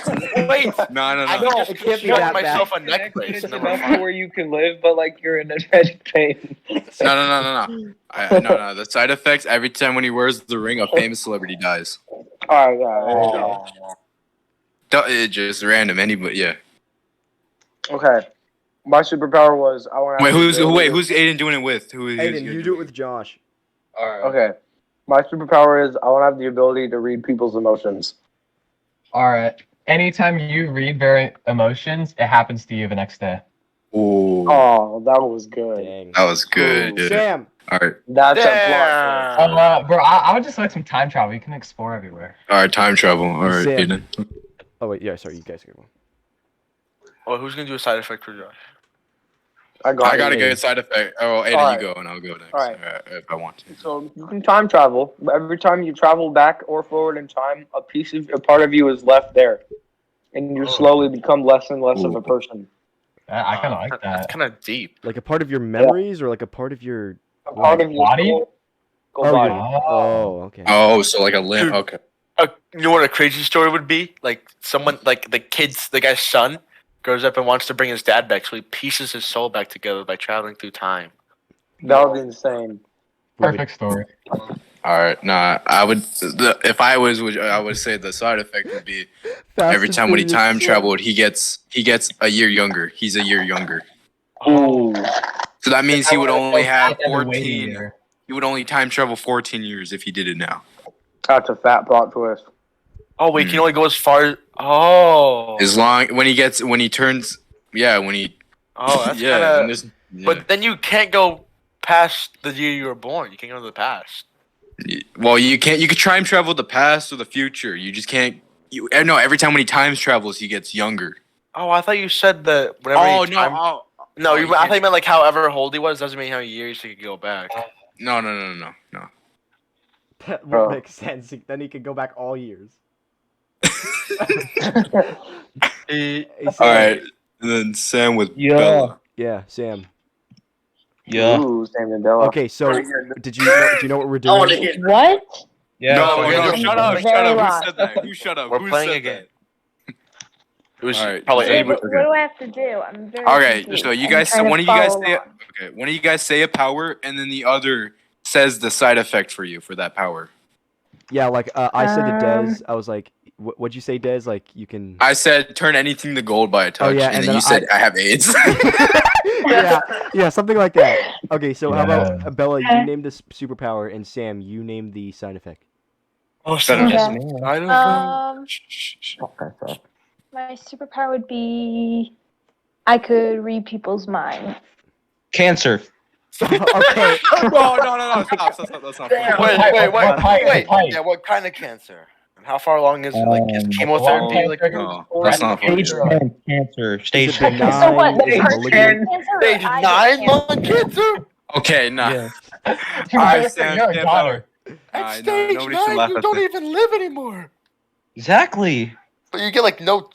Wait,
would. No.
I
No,
can
it
just
can't be
construct
that
myself
bad.
a neck brace.
It's
and then we're
enough
fine.
to where you can live, but like you're in a dreaded pain.
No. No. The side effects every time when he wears the ring, a famous celebrity dies.
All right, yeah.
It's just random. Anybody? Yeah.
Okay. My superpower was I want to.
Who's Aiden doing it with?
Aiden, you do it with Josh.
All right.
Okay. My superpower is I want to have the ability to read people's emotions.
All right. Anytime you read their emotions, it happens to you the next day.
Ooh,
Oh, that was good.
Dang.
that was good.
Ooh,
Yeah.
Sam.
All right.
That's a
Damn.
Bro, I would just like some time travel. You can explore everywhere.
All right. Time travel. All right,
Sam.
Aiden.
Oh wait, yeah. Sorry, you guys go.
Oh, who's gonna do a side effect for Josh?
I gotta
Aiden.
get a side effect. Oh, Aiden,
Alright.
you go, and I'll go next.
Alright.
If I want to.
So you can time travel. But every time you travel back or forward in time, a part of you is left there, and you slowly become less and less of a person.
I kind of like
That's
that.
kind of deep.
Like a part of your memories, or like a part of your.
A part of your
Body?
whole
Oh,
body.
Oh, okay.
Oh, so like a limb.
Dude.
Okay.
You know what a crazy story would be? Like someone, like the guy's son, grows up and wants to bring his dad back, so he pieces his soul back together by traveling through time.
That would be insane.
Perfect story.
All right. Nah, I would. If I would say the side effect would be every time when he time traveled, he gets a year younger. He's a year younger.
Ooh.
So that means he would only have
Every waiting
14.
year.
He would only time travel 14 years if he did it now.
That's a fat plot twist.
Oh wait, can you only go as far as? Oh.
As long when he turns. Yeah, when he.
Oh, that's
yeah.
kind
and
of.
this- yeah.
But then you can't go past the year you were born. You can't go to the past.
Well, you can't. You could time travel the past or the future. You just can't. No, every time when he times travels, he gets younger.
Oh, I thought you said that whenever.
Oh
he
no!
time-
Oh,
No,
oh,
you,
you
I
can't-
thought you meant like however old he was doesn't mean how many years he could go back.
no.
That
Bro.
would make sense. Then he could go back all years.
He-
Hey, Sam.
All right, and then Sam with
Yeah.
Bella.
Yeah, Sam.
Yeah.
Ooh, Sam Mandela.
Okay, so do you know what we're
I want to
doing?
hear.
What?
Yeah.
No,
so
no,
yeah.
shut up!
Very
Shut up!
lost.
Who said that? Who shut up?
We're
Who
playing
said
a game.
that?
It was
All right.
probably
So
Yeah,
Aiden.
but what do I have to do? I'm very
Okay,
confused.
so you
I'm
guys,
trying to
one of you guys
follow
say,
along.
okay, one of you guys say a power, and then the other says the side effect for you for that power.
Yeah, like I said to
Um,
Dez, I was like, what'd you say, Dez? Like you can.
I said turn anything to gold by a touch,
yeah,
and,
and
then
then
you said I have AIDS.
yeah, something like that. Okay, so how
Yeah.
about Bella? You
Okay.
named this superpower, and Sam, you named the side effect.
Oh,
Shut
shut
up.
up.
Okay.
I don't know.
My superpower would be I could read people's minds.
Cancer.
okay.
no, stop, that's not
Damn.
funny.
Wait.
Height.
Yeah, what kind of cancer? And how far along is it? Like, is chemotherapy?
Lung
Like,
cancer.
No, that's not funny.
Stage 10 cancer. Stage
Is it
10.
benign?
So what?
Is it
Person
malignant?
cancer or
stage
I
9
get
lung cancer?
Okay, nah.
Yeah.
Alright, Sam,
You're a
Sam,
daughter.
At
no,
stage
nobody should
9,
laugh
you
at
don't
this.
even live anymore.
Exactly.
But you get like no.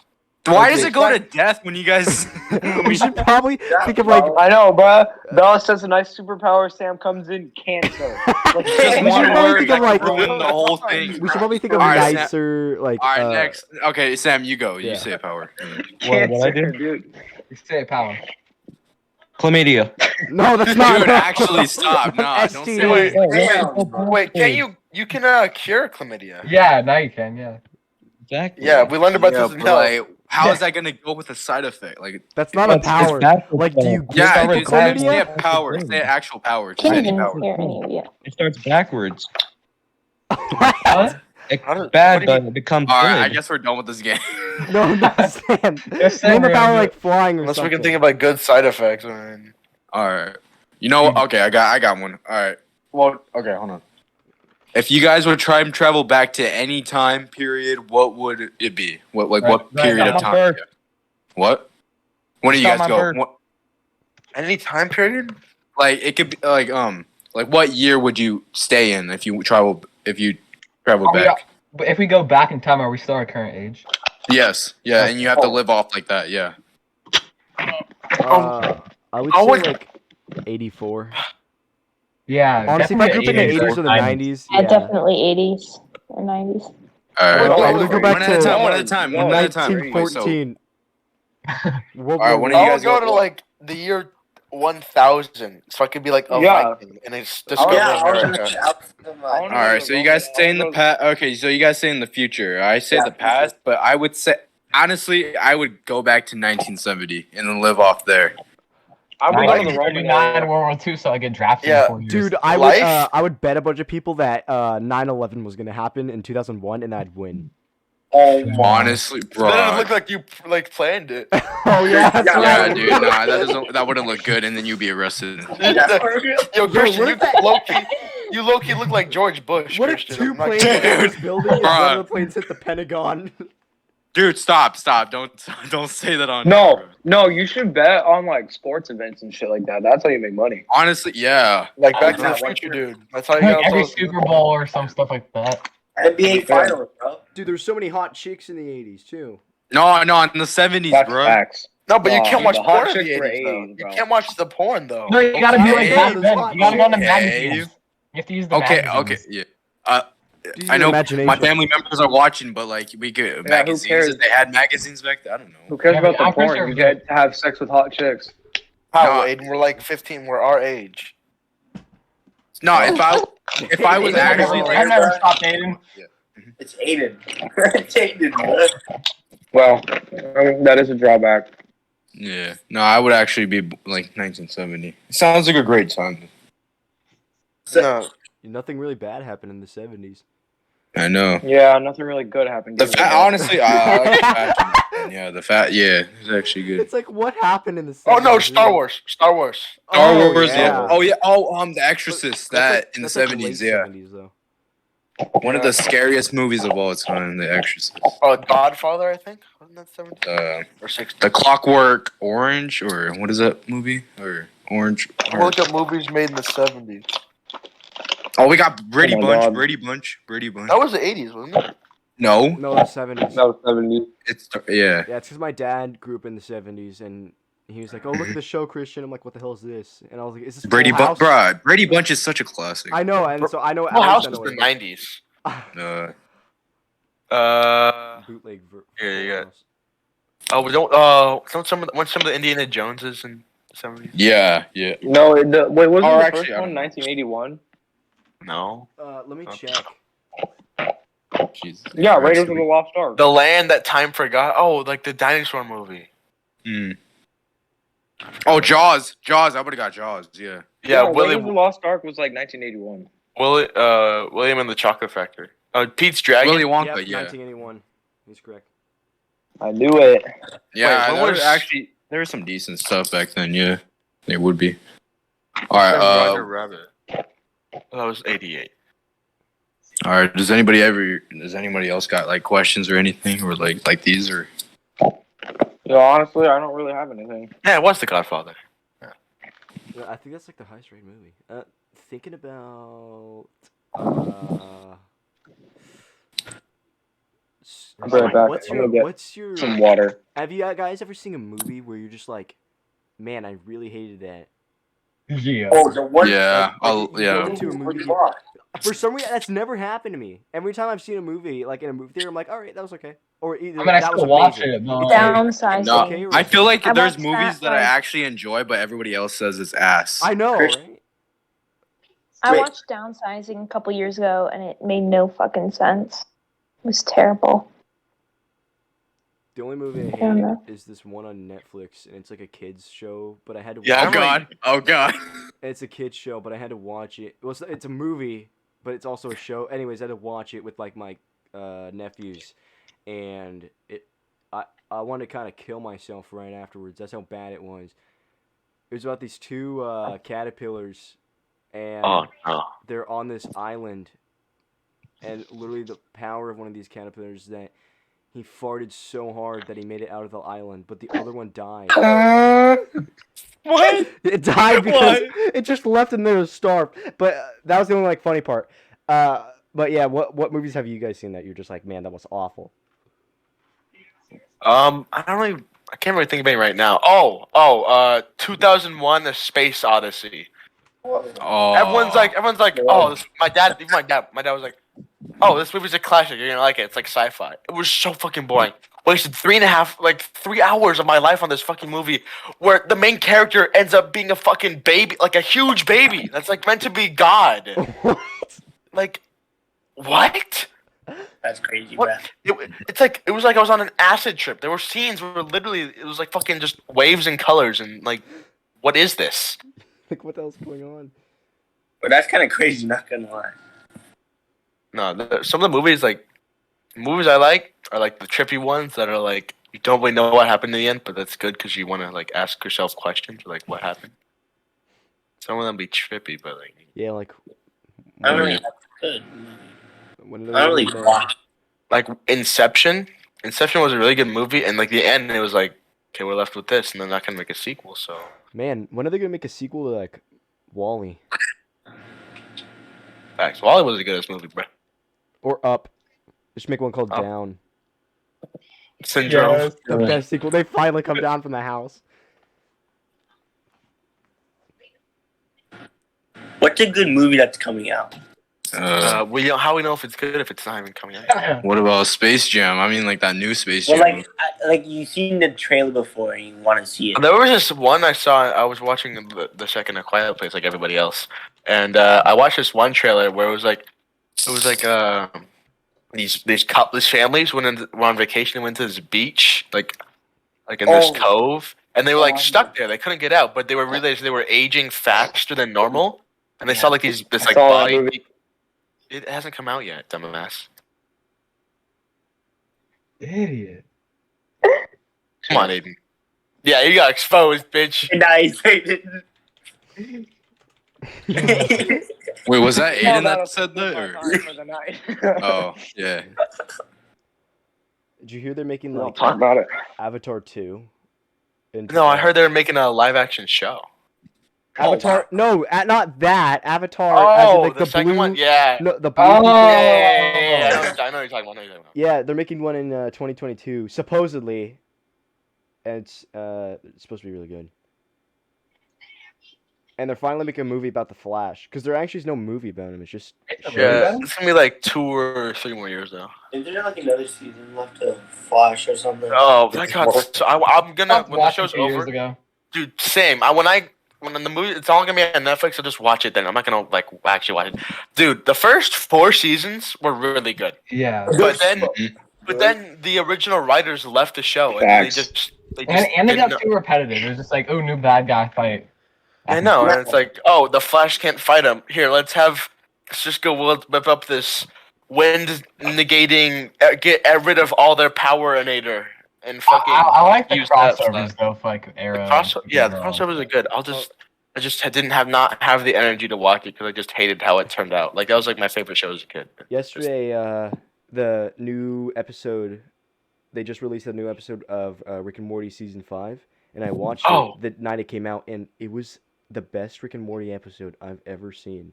Why does it go to death when you guys?
We should probably think of like.
I know, bruh. Bella says a nice superpower. Sam comes in cancer.
Just
We should
one
probably
word
think of,
that
like-
could ruin the whole thing.
We should probably think of
Alright, Sam.
nicer, like.
All right, next. Okay, Sam, you go.
Yeah.
You say a power.
What I do?
dude.
You say power.
Chlamydia.
No, that's not.
Dude, actually, stop. Nah, don't say
STD.
it.
Wait, you can cure chlamydia?
Yeah, now you can. Yeah.
Exactly.
Yeah, we learned about
Yeah,
this in
but
health.
like, how is that gonna go with a side effect? Like,
That's not a
It's
power.
backwards,
Like, do
though.
you
yeah,
get
dude, say
chlamydia?
a power. Say an actual power. Just
Can't
any
even
power.
hear any of you.
It starts backwards.
Huh?
It's
How does-
bad,
what do you
but it becomes
All
good.
right, I guess we're done with this game.
No, not Sam.
Yes,
Name the
Sam,
power
yeah.
like flying or
Unless we
something.
can think of like good side effects. I mean,
All right. You know what? Okay, I got one. All right. Well, okay, hold on. If you guys would try and travel back to any time period, what would it be? What
Right
period
now.
of time?
Birth.
Yeah. What? When do you
Stop
guys
my
go?
birth.
What,
any time period.
like it could be like what year would you stay in if you travel
Are we-
back?
But if we go back in time, are we still our current age?
Yes. Yeah, and you have to live off like that. Yeah.
I would
I
say
would-
like 84.
Yeah.
Honestly, if I grew up in the 80s or the
90s.
90s,
Yeah,
yeah.
definitely 80s or 90s.
All right.
I would go back
one at a
to
time. One at a time. One at a time. Wait, so-
1914. World
All right,
War
one
One.
of you
I
guys
would go
go-
to like the year 1000, so I could be like a
Yeah.
Viking and it's
Oh,
discover
Yeah, I was
America.
gonna-
All right, so you guys stay in the past. Okay, so you guys stay in the future. I say
Yeah,
the past, but I would say honestly, I would go back to 1970 and then live off there.
I would go to the
1939
Roman era.
World War II, so I get drafted
Yeah,
in 4 years.
Dude,
Life?
I would bet a bunch of people that 9/11 was gonna happen in 2001 and I'd win.
Oh,
Honestly,
But it
bro.
looked like you like planned it.
Oh yeah, that's
Yeah,
right.
Yeah, dude, nah, that wouldn't look good, and then you'd be arrested.
Yo, Christian,
what
you
if that-
low-key look like George Bush.
What if
Christian.
2
I'm not
planes
kidding.
hit this building and one
Bruh.
of the planes hit the Pentagon?
Dude, stop! Don't say that on.
No,
camera.
no, you should bet on like sports events and shit like that. That's how you make money.
Honestly, yeah.
Like Back to
Yeah,
the
like-
Future, dude. That's how you
Like
got
every
those-
Super Bowl or some stuff like that.
NBA Finals, bro.
Dude, there's so many hot chicks in the 80s too.
No, in the 70s,
That's
bro.
facts.
No, but you
Nah,
can't watch
the hot
porn in the
chicks were
80s, though.
80s,
You
bro.
can't watch the porn though.
No, you gotta be like
Okay.
back then. You gotta go on the
Okay.
magazines. You have to use the
Okay,
magazines.
okay, yeah.
Use
I
your
know
imagination.
my family members are watching, but like we could
who
magazines.
cares?
If they had magazines back then, I don't know.
Who cares
Yeah,
about
but
the
I'm pretty
porn?
sure
You
we-
get to have sex with hot chicks.
How,
No.
Aiden? We're like 15. We're our age.
No, if I was actually
I've never stopped Aiden.
It's Aiden. It's Aiden, bro.
Well, I mean, that is a drawback.
yeah, no, I would actually be like 1970. It sounds like a great time.
No.
Nothing really bad happened in the 70s.
I know.
Yeah, nothing really good happened.
The
either,
fat,
but-
honestly, I like the fashion. Yeah, the fat, yeah, it's actually good.
It's like what happened in the 70s?
Oh no, Star
dude?
Wars. Star Wars.
Star
Oh,
Wars,
yeah.
yeah. Oh yeah. Oh, The Exorcist.
That's
That
like-
in the
that's like
70s,
late
yeah.
70s, though.
One of the scariest movies of all time, The Exorcist.
Oh, Godfather, I think. Wasn't that 70 or 60?
The Clockwork Orange, or what is that movie? Or Orange?
We'll look up movies made in the 70s.
Oh, we got Brady
Oh my
Bunch.
God.
Brady Bunch. Brady Bunch.
That was the 80s, wasn't it?
No,
No, the 70s.
That was 70s.
it's yeah.
Yeah, it's because my dad grew up in the 70s, and he was like, "Oh, look at the show, Christian." I'm like, "What the hell is this?" And I was like, "Is this
Brady
Full
Bunch,
House?"
bruh. Brady Bunch is such a classic.
I know, and so I know.
Full
at
House
least I
was
know
the
what it
90s.
Uh,
is. Bootleg.
Yeah, you got-
House.
Oh, we don't. Weren't some of the Indiana Joneses in the 70s?
yeah, yeah.
No, wait, wasn't
Or
the
actually,
first
I
one
don't know.
1981?
No.
Let me
Okay.
check.
Jesus
Yeah,
Christ,
Raiders of the
we-
Lost Ark.
The Land That Time Forgot. Oh, like the dinosaur movie.
Mm. Oh, Jaws. Jaws. I would have got Jaws. Yeah.
Yeah,
no, Raiders of the Lost Ark was like 1981.
William and the Chocolate Factory. Pete's Dragon.
Willy Wonka.
Yep,
Yeah.
1981. He's correct.
I knew it.
Yeah.
Wait, when
there
was-
was actually there was some decent stuff back then. Yeah, there would be. All right.
Roger Rabbit. That was 88.
All right. Does anybody else got like questions or anything or like these or?
Yeah, honestly, I don't really have anything.
Yeah, it was The Godfather.
Yeah, I think that's like the highest rated movie. Thinking about.
I'll bring it back.
What's
I'm
your?
gonna get
What's your?
Some water.
Have you guys ever seen a movie where you're just like, man, I really hated that.
Yeah.
Oh, the one.
Yeah.
You
Yeah.
go into a movie. For some reason, that's never happened to me. Every time I've seen a movie, like in a movie theater, I'm like, all right, that was okay. Or either
I mean, I
that was
still watch
amazing.
it, but
Downsizing.
No,
okay,
I feel like
I
there's
watched
movies
that,
that I
like-
actually enjoy, but everybody else says it's ass.
I know,
Chris-
right?
I
Wait.
watched Downsizing a couple years ago, and it made no fucking sense. It was terrible.
The only movie I
I don't
hate
know.
is this one on Netflix, and it's like a kids show. But I had to.
Yeah,
Oh
watch
I'm
god. Oh god.
It's a kids show, but I had to watch it. Well, it's a movie, but it's also a show. Anyways, I had to watch it with like my nephews, and I wanted to kind of kill myself right afterwards. That's how bad it was. It was about these two caterpillars, and
Oh no.
they're on this island, and literally the power of one of these caterpillars is that he farted so hard that he made it out of the island, but the other one died.
What?
It died because it just left him there to starve. But that was the only like funny part. But yeah, what movies have you guys seen that you're just like, man, that was awful?
I can't really think of any right now. 2001: A Space Odyssey.
Oh,
Everyone's like, oh, my dad was like, oh, this movie's a classic. You're gonna like it. It's like sci-fi. It was so fucking boring. Wasted 3 hours of my life on this fucking movie, where the main character ends up being a fucking baby, like a huge baby that's like meant to be God.
What?
Like, what?
That's crazy,
What?
bro.
It's like it was like I was on an acid trip. There were scenes where literally it was like fucking just waves and colors and like, what is this?
Like, what the hell's going on?
But that's kind of crazy, not gonna lie.
No, some of the movies I like are like the trippy ones that are like you don't really know what happened in the end, but that's good because you want to like ask yourself questions like what happened. Some of them be trippy, but like
Yeah, like.
I don't
when-
really have good.
when are
I don't
they
really
gonna-
watch.
like Inception. Inception was a really good movie, and like the end, it was like, okay, we're left with this, and they're not gonna make a sequel. So
Man, when are they gonna make a sequel to like Wall-E
facts. Wally was the goodest movie, bro.
or Up? Just make one called
Up.
Down.
Syndrome.
Yes.
The best sequel. They finally come down from the house.
What's a good movie that's coming out?
We don't, how we know if it's good if it's not even coming out.
What about Space Jam? I mean, like that new Space
Well,
Jam.
like you've seen the trailer before and you want to see it.
There was this one I saw. I was watching the second A Quiet Place like everybody else, and I watched this one trailer where it was like these families were on vacation and went to this beach like in this
Oh.
cove, and they were like
Oh.
stuck there. They couldn't get out, but they realized they were aging faster than normal, and they saw like this like
saw that
body.
movie.
It hasn't come out yet, dumbass.
Idiot.
Come on, Aiden. Yeah, you got exposed, bitch.
Nice.
Wait, was that
No,
Aiden
that'll
that said
be
that?
my
Or?
time for the night.
Oh, yeah.
Did you hear they're making
We'll
like
talk about it.
Avatar 2?
No, I heard they were making a live action show.
Avatar. No, not that. Avatar. as in,
Oh,
like,
the second
blue,
one? Yeah.
No, the blue.
Oh.
Yeah. I know what you're talking about.
Yeah, they're making one in 2022, supposedly, and it's supposed to be really good. And they're finally making a movie about the Flash, because there actually is no movie about him. It's just
Yeah, it's gonna be like 2 or 3 more years though.
Is there like another season left to Flash or something?
Oh my god! So I'm gonna
Stopped
when the
watching
show's
2 years
over,
ago.
dude. Same. When the movie, it's all gonna be on Netflix. I'll just watch it then. I'm not gonna like actually watch it, dude. The first 4 seasons were really good,
Yeah.
but then the original writers left the show and
Facts.
they
And it ended
didn't
up too repetitive. It was just like, oh, new bad guy fight.
I know, and it's like, oh, the Flash can't fight him. Here, let's just go whip up this wind negating, get rid of all their power enator, and fucking.
I like the
use that
crossovers
stuff.
though, for like Arrow.
The crossovers are good. I just not have the energy to watch it because I just hated how it turned out. Like that was like my favorite show as a kid.
yesterday. The new episode. They just released a new episode of Rick and Morty season 5, and I watched
Oh.
it the night it came out, and it was the best Rick and Morty episode I've ever seen.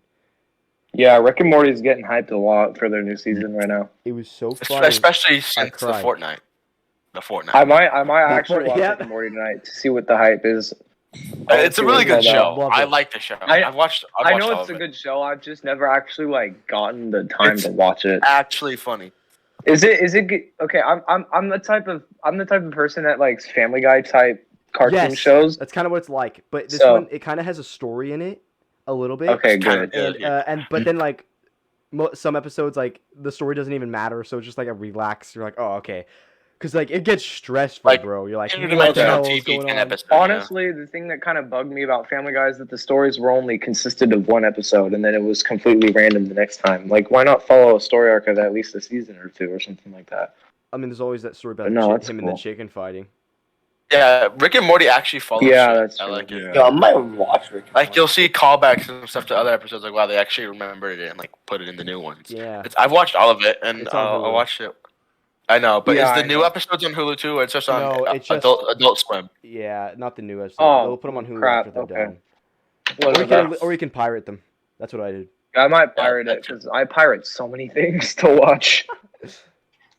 Yeah, Rick and Morty's getting hyped a lot for their new season right now.
It was so funny.
Especially since the
cried.
Fortnite. The Fortnite.
I might actually watch
yeah.
Rick and Morty tonight to see what the hype is.
It's a really good show.
Love
I
it.
like the show.
I
I've watched
I
all
know
of
it's a
it.
good show. I've just never actually like gotten the time
It's
to watch it.
Actually funny.
Is it good? Okay? I'm the type of person that likes Family Guy type cartoon
Yes.
shows.
That's kind of what it's like. But this
So-
one, it kind of has a story in it, a little bit.
Okay,
It's kinda
good.
And but then like some episodes, like the story doesn't even matter, so it's just like a relax. You're like, oh, okay. Cause like it gets stressful,
Like,
bro. You're like, what the
Interdimensional
hell is
TV
going
10
on?
episodes. you know?
Honestly, the thing that kind of bugged me about Family Guy is that the stories were only consisted of one episode, and then it was completely random the next time. Like, why not follow a story arc of at least a season or two or something like that?
I mean, there's always that story about
No, that's
him and the
cool.
chicken fighting.
Yeah, Rick and Morty actually follows.
Yeah,
shit.
that's
I
true.
like it.
Yo, I might watch Rick. and
Like
Morty.
you'll see callbacks and stuff to other episodes. Like wow, they actually remembered it and like put it in the new ones.
Yeah.
I've watched all of it and
It's on
I
Hulu.
watched it. I know, but
Yeah,
is
I
the new
know.
episodes on Hulu too, or it's just on
No, it's just-
Adult Swim?
Yeah, not the new episode.
Oh,
They'll put them on Hulu
crap,
after they're
okay.
done.
What about-
Or you can pirate them. That's what I did.
I might pirate it
that's-
because I pirate so many things to watch.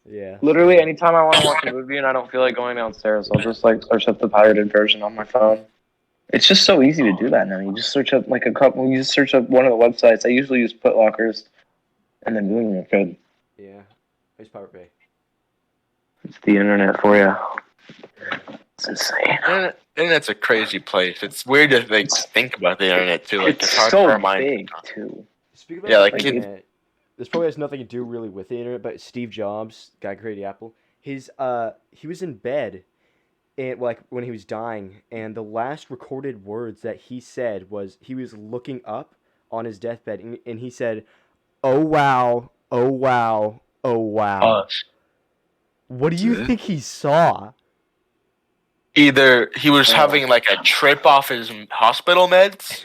Yeah.
Literally, anytime I want to watch a movie and I don't feel like going downstairs, I'll just like search up the pirated version on my phone. It's just so easy to do that now. You just search up like a couple. You just search up one of the websites. I usually use Putlockers, and then boom, you're good.
Yeah. I use Pirate Bay.
It's the internet for you. It's insane.
Internet's a crazy place. It's weird to like think about the internet too. Like it's hard
so
for our mind.
big too.
Speaking about
Yeah,
the
like,
internet, this probably has nothing to do really with the internet, but Steve Jobs, guy who created Apple, he was in bed, and like when he was dying, and the last recorded words that he said was he was looking up on his deathbed, and he said, "Oh wow, oh wow, oh wow." What do you think he saw?
Either he was having like a trip off his hospital meds,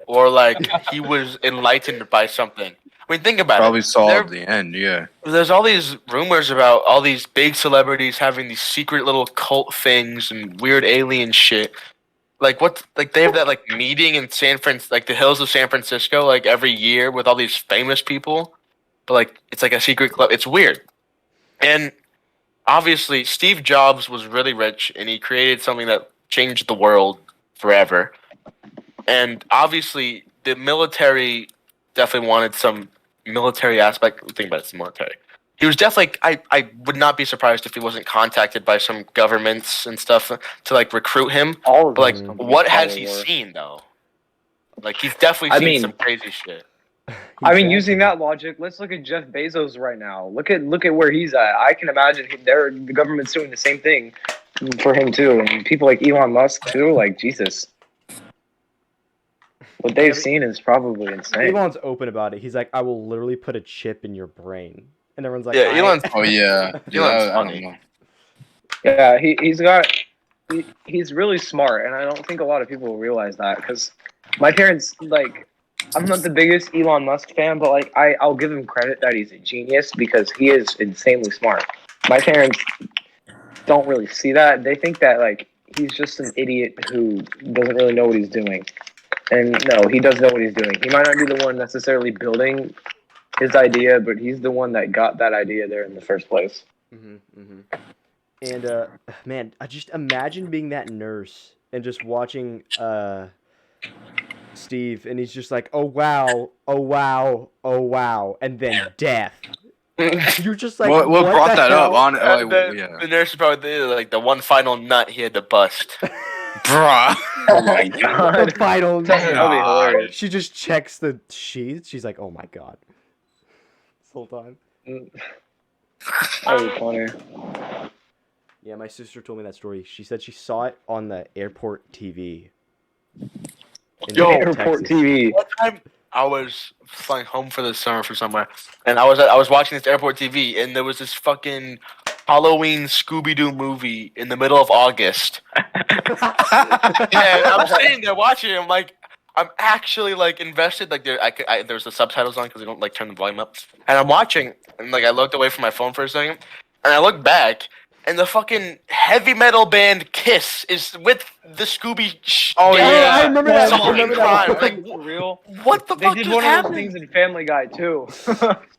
or like he was enlightened by something. I mean, think about
Probably
it.
solved the end. Yeah.
There's all these rumors about all these big celebrities having these secret little cult things and weird alien shit. Like what? Like they have that like meeting in like the hills of San Francisco, like every year with all these famous people. But like it's like a secret club. It's weird. And obviously, Steve Jobs was really rich, and he created something that changed the world forever. And obviously, the military definitely wanted some military aspect. Think about it, it's military. He was definitely. I would not be surprised if he wasn't contacted by some governments and stuff to like recruit him.
All of
But like,
those companies
what has
probably
he
were.
seen though? Like he's definitely
I
seen
mean-
some crazy shit.
I mean, using that logic, let's look at Jeff Bezos right now. Look at where he's at. I can imagine the government's doing the same thing for him too, and people like Elon Musk too. Like Jesus, what they've seen is probably insane.
Elon's open about it. He's like, I will literally put a chip in your brain, and everyone's like,
Yeah, Elon's
Oh yeah.
Elon's
I don't
funny.
know.
Yeah, he's really smart, and I don't think a lot of people realize that because my parents like. I'm not the biggest Elon Musk fan, but like I'll give him credit that he's a genius because he is insanely smart. My parents don't really see that. They think that like he's just an idiot who doesn't really know what he's doing. And no, he does know what he's doing. He might not be the one necessarily building his idea, but he's the one that got that idea there in the first place.
And man, I just imagine being that nurse and just watching Steve, and he's just like, oh wow, oh wow, oh wow, and then death. You're just like,
what
what
brought
the
that up?
hell?
On
And
yeah.
the nurse is probably like the one final nut he had to bust.
Bruh.
Oh my
The
god.
final.
That'd be hilarious.
She just checks the sheets. She's like, oh my god. This whole time.
That'd be funny.
Yeah, my sister told me that story. She said she saw it on the airport TV. In
Yo,
Airport
Texas.
TV.
One time I was flying home for the summer from somewhere, and I was watching this airport TV, and there was this fucking Halloween Scooby Doo movie in the middle of August. And I'm sitting there watching it. I'm like, I'm actually like invested. Like there's the subtitles on because they don't like turn the volume up. And I'm watching, and like I looked away from my phone for a second, and I looked back, and the fucking heavy metal band Kiss is with the Scooby.
Oh, yeah, I remember that.
Song
I remember
crime.
that.
Like,
For real?
what the
They
fuck
did
is
one of those
happening?
things in Family Guy too.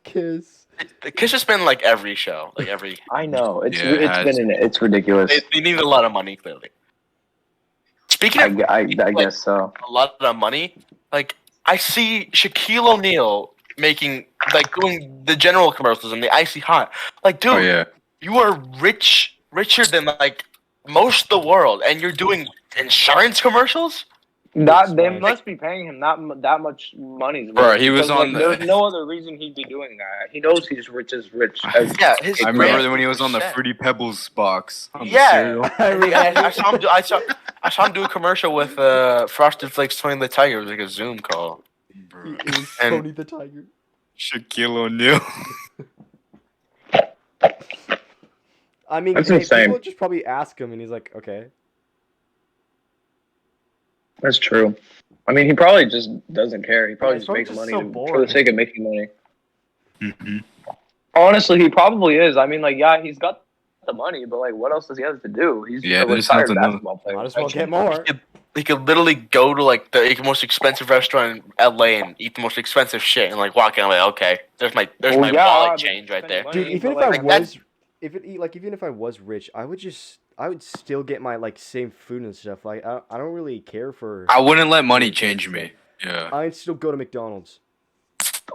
Kiss.
The Kiss has been like every show, like every.
I know. It's
Yeah, it
it's
has.
been in it. It's ridiculous.
They need a lot of money, clearly. Speaking of
I guess so.
a lot of money, like I see Shaquille O'Neal making like doing the general commercials and the icy hot. Like, dude,
Oh yeah.
you are richer than like most of the world, and you're doing insurance commercials.
That they
Smash.
must be paying him that much money.
Bro, he was
Because,
on the-
There's no other reason he'd be doing that. He knows he's rich as rich. As,
Yeah, his
I remember
brand
when he was on the
100%.
Fruity Pebbles box. On the
Yeah.
cereal.
I saw him. I saw him do a commercial with Frosted Flakes Tony the Tiger. It was like a Zoom call.
Bro.
It was
And-
Tony the Tiger.
Shaquille O'Neal.
I mean,
That's
hey,
insane.
people just probably ask him, and he's like, okay.
That's true. I mean, he probably just doesn't care. He probably
Yeah,
just
he's
makes
probably
money
just so
for
bored.
the sake of making money.
Mhm.
Honestly, he probably is. I mean, like, yeah, he's got the money, but like, what else does he have to do? He's
Yeah,
a
there's
retired
nothing else.
basketball player.
Might as well get more.
He could literally go to like the most expensive restaurant in LA and eat the most expensive shit and like walk out like, okay, there's my
Well,
my
yeah,
wallet
but
change right
spending
there.
money,
Dude, even if
but,
I
like,
was, even if I was rich, I would still get my like same food and stuff. Like I don't really care for.
I wouldn't let money change me. Yeah.
I'd still go to McDonald's.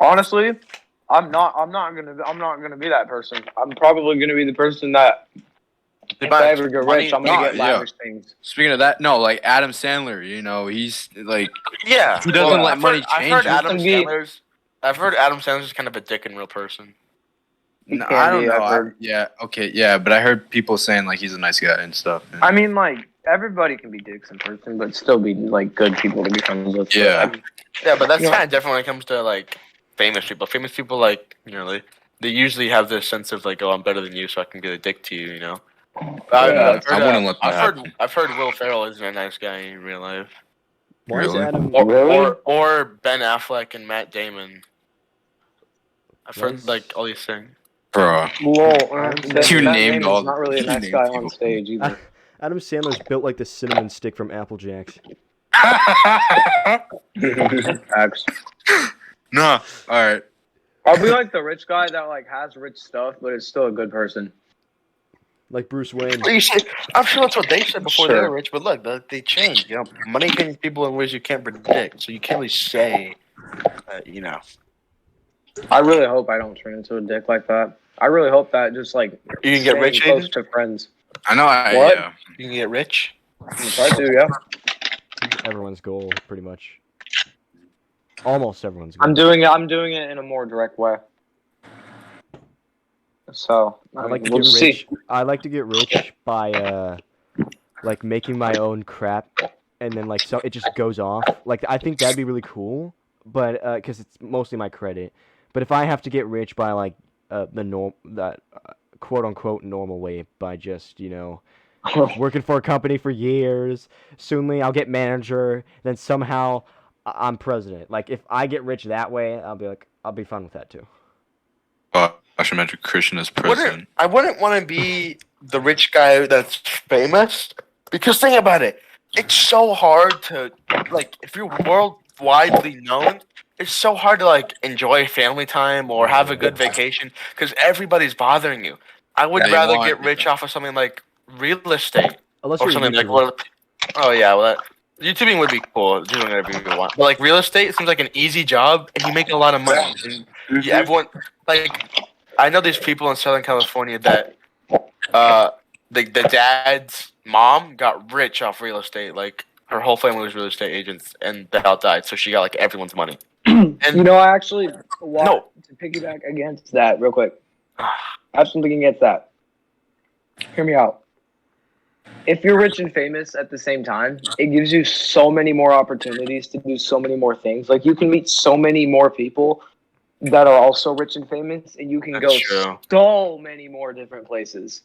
honestly, I'm not gonna be that person. I'm probably gonna be the person that if I ever get rich, I'm gonna get
yeah.
lavish things.
Speaking of that, no, like Adam Sandler, you know, he's like,
Yeah,
He doesn't let money
I've
change
heard
you.
I've heard Adam Sandler's kind of a dick in real person.
no,
can
I don't
be,
know.
I've heard.
Yeah, okay, yeah, but I heard people saying like he's a nice guy and stuff. and-
I mean, like everybody can be dicks in person, but still be like good people to be friends with.
Yeah.
Yeah, but that's
Yeah.
kind of different when it comes to like famous people. Famous people, like, you know, they usually have this sense of like, oh, I'm better than you, so I can be a dick to you, you know.
Yeah,
I wouldn't let that happen.
I've heard Will Ferrell isn't a nice guy in real life,
Why is
Really?
Adam?
or Ben Affleck and Matt Damon. I've heard
Nice.
like all these things.
Bro.
Well,
You
named all-
not really a
you
nice
named
guy
people.
on stage either.
Adam Sandler's built like the cinnamon stick from Apple Jacks.
Facts.
No, all right.
I'll be like the rich guy that like has rich stuff, but is still a good person.
Like Bruce Wayne.
Well, you say, I'm sure that's what they said before they
Sure.
were rich, but look, they change. You know, money can people in ways you can't predict, so you can't really say, you know.
I really hope I don't turn into a dick like that. I really hope that just like
You can get
staying
rich,
close
Aiden?
to friends.
I know.
What?
Yeah.
You can get rich.
I'm gonna try to, yeah.
Everyone's goal, pretty much. Almost everyone's goal.
I'm doing it in a more direct way. So
I like to
we'll
get
just
rich.
see.
I like to get rich by like making my own crap, and then like so it just goes off. Like I think that'd be really cool, but because it's mostly my credit. But if I have to get rich by like that quote unquote normal way by just working for a company for years, soonly I'll get manager, then somehow I'm president. Like if I get rich that way, I'll be fine with that too.
I should imagine Christian as president.
I wouldn't want to be the rich guy that's famous, because think about it. It's so hard to, like, if you're worldwide known, it's so hard to, like, enjoy family time or have a good vacation because everybody's bothering you. I would
They
rather
want
get rich
you.
off of something like real estate
Unless
or
you're
something like
YouTuber.
what. Oh yeah, well, YouTubing would be cool, doing whatever you want. But like real estate seems like an easy job, and you make a lot of money. And yeah, everyone, like, I know these people in Southern California that the dad's mom got rich off real estate. Like her whole family was real estate agents, and they all died, so she got like everyone's money. And
I actually want
No.
to piggyback against that real quick. I have something against that. Hear me out. If you're rich and famous at the same time, it gives you so many more opportunities to do so many more things. Like you can meet so many more people that are also rich and famous, and you can
That's
go
true.
so many more different places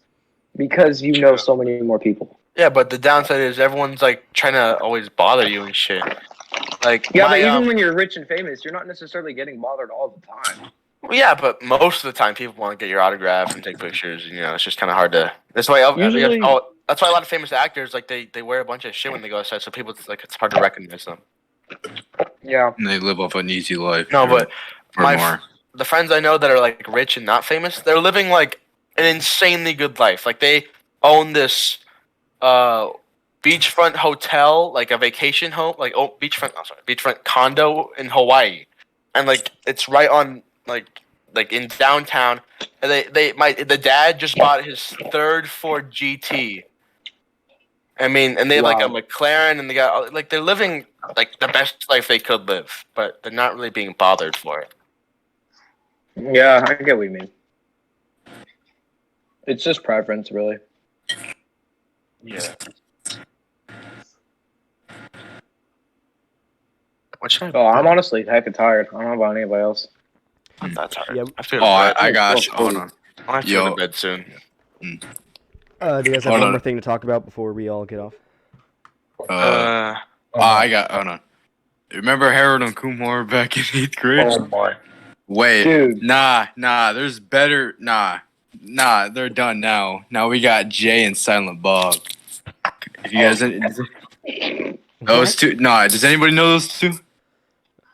because you know so many more people.
yeah, but the downside is everyone's like trying to always bother you and shit. Like
Yeah,
my,
but even when you're rich and famous, you're not necessarily getting bothered all the time.
well, yeah, but most of the time people want to get your autograph and take pictures. You know, it's just kind of hard to. That's why.
Usually-
That's why a lot of famous actors like they wear a bunch of shit when they go outside, so people it's hard to recognize them.
Yeah.
And they live off an easy life.
No, but
or
my
more.
the friends I know that are like rich and not famous, they're living like an insanely good life. Like they own this beachfront hotel, like a vacation home, like beachfront condo in Hawaii, and like it's right on like in downtown. And the dad just bought his third Ford GT. I mean, and they have like a
Wow.
McLaren, and they got like they're living like the best life they could live, but they're not really being bothered for it.
Yeah, I get what you mean. It's just preference, really.
Yeah. What should I?
Oh, I'm honestly hecka tired. I don't know about anybody else.
I'm not tired.
Yeah.
I feel.
Oh,
bad.
I got you. Hold on.
I have to go to bed soon.
Do you guys have
Hold
one
on.
more thing to talk about before we all get off?
I got. Hold on. Remember Harold and Kumar back in 8th grade?
Oh my.
Wait,
Dude.
nah. There's better. Nah. They're done now. Now we got Jay and Silent Bob. If you guys, those two. Nah. Does anybody know those two?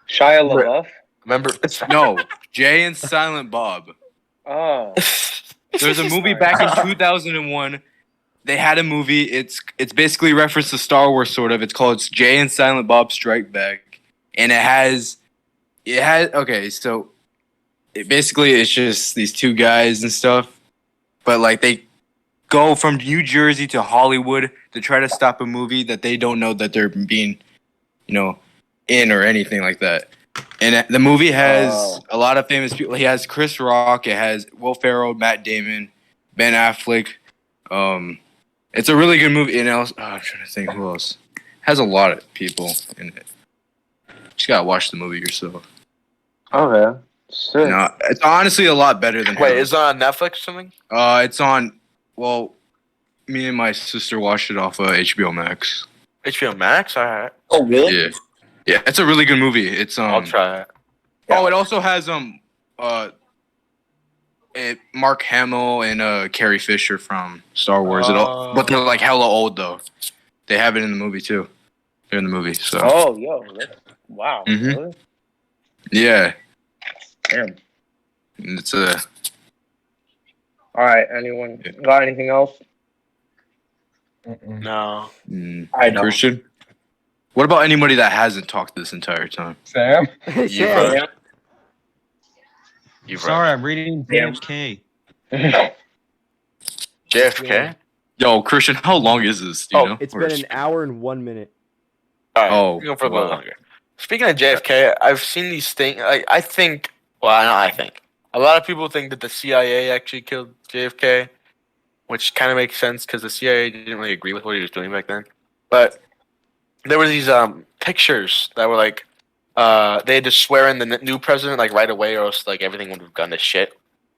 Shia LaBeouf?
Remember?
No. Jay and Silent Bob.
Oh.
There's a movie back in 2001. They had a movie. It's basically reference to Star Wars, sort of. It's called Jay and Silent Bob Strike Back, and it has. Okay, so basically it's just these two guys and stuff, but like they go from New Jersey to Hollywood to try to stop a movie that they don't know that they're being, in or anything like that. And the movie has a lot of famous people. He has Chris Rock. It has Will Ferrell, Matt Damon, Ben Affleck. It's a really good movie. And else, I'm trying to think who else. It has a lot of people in it. Just gotta watch the movie yourself.
Okay. Sick.
No, it's honestly a lot better than.
Wait,
Harold.
is it on Netflix or something?
It's on. Well, me and my sister watched it off HBO Max.
HBO Max. All right.
Oh, really?
Yeah, it's a really good movie. It's
I'll try it.
Oh, it also has Mark Hamill and Carrie Fisher from Star Wars. But they're like hella old though. They have it in the movie too. They're in the movie. So.
Oh, yo. Wow.
Mhm.
Really?
Yeah.
Damn.
It's
All right. Anyone got anything else?
No.
I don't.
Christian. What about anybody that hasn't talked this entire time?
Sam?
Yeah.
You've
Sorry, I'm reading JFK.
JFK.
Yo, Christian, how long is this? Do you know?
It's
Or-
been an hour and 1 minute.
All right.
Oh,
We're going for a
wow.
little longer. Speaking of JFK, I've seen these things. I think. Well, not I think. A lot of people think that the CIA actually killed JFK, which kind of makes sense because the CIA didn't really agree with what he was doing back then. But there were these pictures that were like they had to swear in the new president like right away, or else like everything would have gone to shit.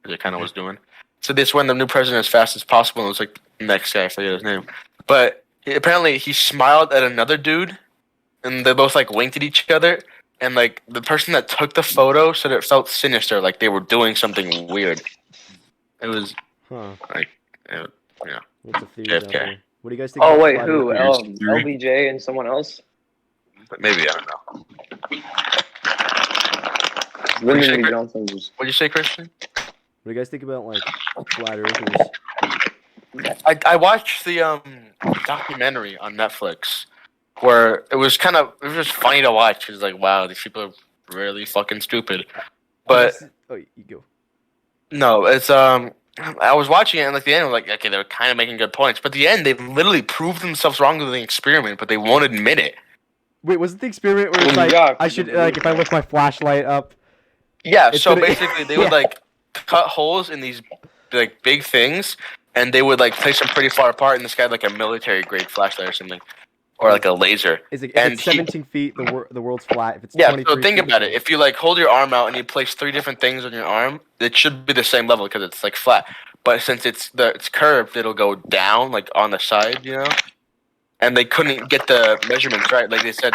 As it kind of was doing. So they swear in the new president as fast as possible. And it was like the next guy, I forget his name, but apparently he smiled at another dude, and they both like winked at each other. And like the person that took the photo said it felt sinister, like they were doing something weird. It was
Huh.
like,
What's the theory
JFK.
out there? What do you guys think?
Oh,
about
wait.
flat
Who?
earthers?
LBJ and someone else?
but maybe I don't know.
Lyndon
say,
B.
Chris?
Johnson was.
What'd you say, Christian?
What do you guys think about like flat earthers?
I watched the documentary on Netflix where it was just funny to watch. It's like, wow, these people are really fucking stupid. But
oh, you go.
no, it's I was watching it and like the end, I was like, okay, they're kind of making good points. But the end, they literally proved themselves wrong with the experiment, but they won't admit it.
Wait, was it the experiment where it's like
Yeah.
I should like if I lift my flashlight up?
Yeah,
It's
so
gonna-
basically they would
Yeah.
like cut holes in these like big things, and they would like place them pretty far apart. And this guy had like a military grade flashlight or something, or like a laser.
Is it if
And
it's
he-
17 feet, the world's flat. If it's
Yeah,
23
so think
feet,
about it. If you like hold your arm out and you place 3 different things on your arm, it should be the same level because it's like flat. But since it's curved, it'll go down like on the side, you know. And they couldn't get the measurements right. Like they said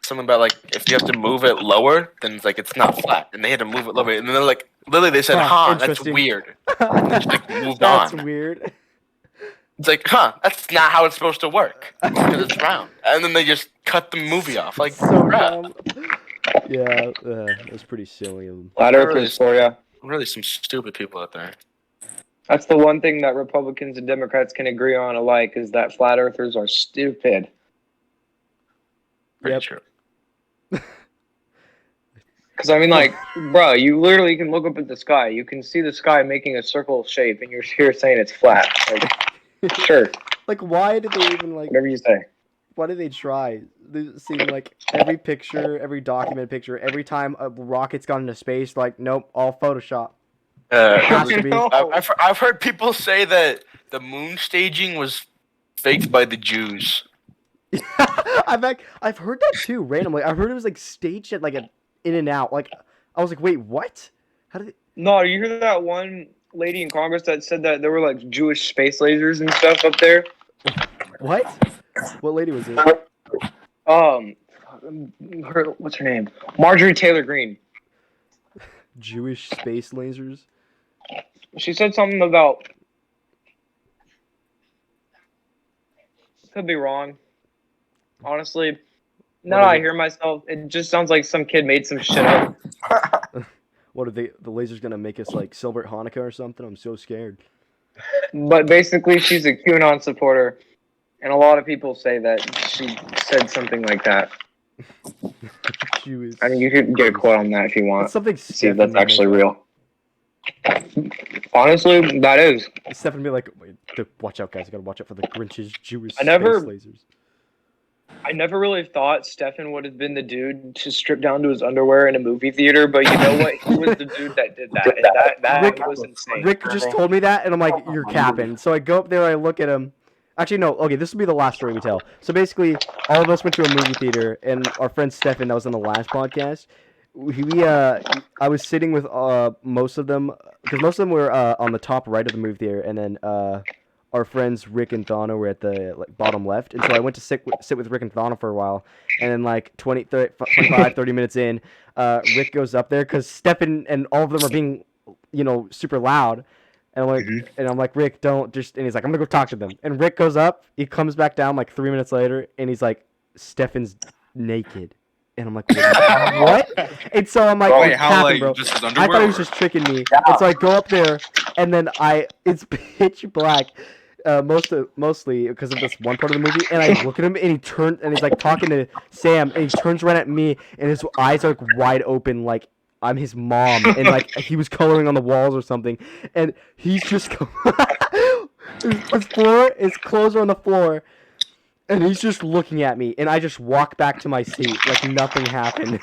something about like if you have to move it lower, then it's like it's not flat, and they had to move it lower. And then they're like, literally, they said,
Huh,
that's
interesting.
weird." And they just like moved
That's
on.
weird.
It's like, that's not how it's supposed to work because it's round. And then they just cut the movie off. Like,
so
bruh.
dumb. Yeah, it was pretty silly of them.
Flat Earthers for ya.
Really, some stupid people out there.
That's the one thing that Republicans and Democrats can agree on alike is that flat earthers are stupid.
Pretty
Yep.
true.
Because, I mean, like, bro, you literally can look up at the sky. You can see the sky making a circle shape, and you're here saying it's flat. Like, sure,
Like, why did they even like?
whatever you say.
why do they try? They seem like every picture, every documented picture, every time a rocket's gone into space, like nope, all Photoshop. Has to be.
No.
I've heard people say that the moon staging was faked by the Jews.
I've heard that too randomly. I heard it was like staged at like an In and Out. Like I was like, wait, what? How did?
No, you hear that one lady in Congress that said that there were like Jewish space lasers and stuff up there?
What? What lady was it?
What's her name? Marjorie Taylor Greene.
Jewish space lasers.
She said something about. Could be wrong. Honestly, now I hear myself, it just sounds like some kid made some shit up.
What are they? The lasers gonna make us like celebrate Hanukkah or something? I'm so scared.
But basically, she's a QAnon supporter, and a lot of people say that she said something like that.
Jewish.
I mean, you could get a quote on that if you want.
It's something.
See if that's actually real. Honestly, that is.
Stefan be like, wait, watch out, guys! I gotta watch out for the Grinch's Jewish
I never-
space lasers.
I never really thought Stefan would have been the dude to strip down to his underwear in a movie theater, but you know what? He was the dude that did that, and that
Rick-
was insane.
Rick just told me that, and I'm like, you're capping. So I go up there, I look at him. Actually, no. Okay, this will be the last story we tell. So basically, all of us went to a movie theater, and our friend Stefan, that was on the last podcast. I was sitting with most of them, because most of them were on the top right of the movie theater, and then our friends Rick and Thana were at the bottom left, and so I went to sit with Rick and Thana for a while, and then like 30 minutes in, Rick goes up there because Stefan and all of them are being, super loud, and I'm like, Rick, don't just, and he's like, I'm gonna go talk to them, and Rick goes up, he comes back down like 3 minutes later, and he's like, Stefan's naked. And I'm like, what? And so I'm like,
Wait,
what's
how,
happening,
like,
bro?
just his
I
underwear?
thought he was just tricking me. And so I go up there, and then it's pitch black, mostly because of this one part of the movie. And I look at him, and he's like talking to Sam, and he turns right at me, and his eyes are like wide open, like I'm his mom, and like he was coloring on the walls or something. And he's just his clothes are on the floor. And he's just looking at me, and I just walk back to my seat like nothing happened.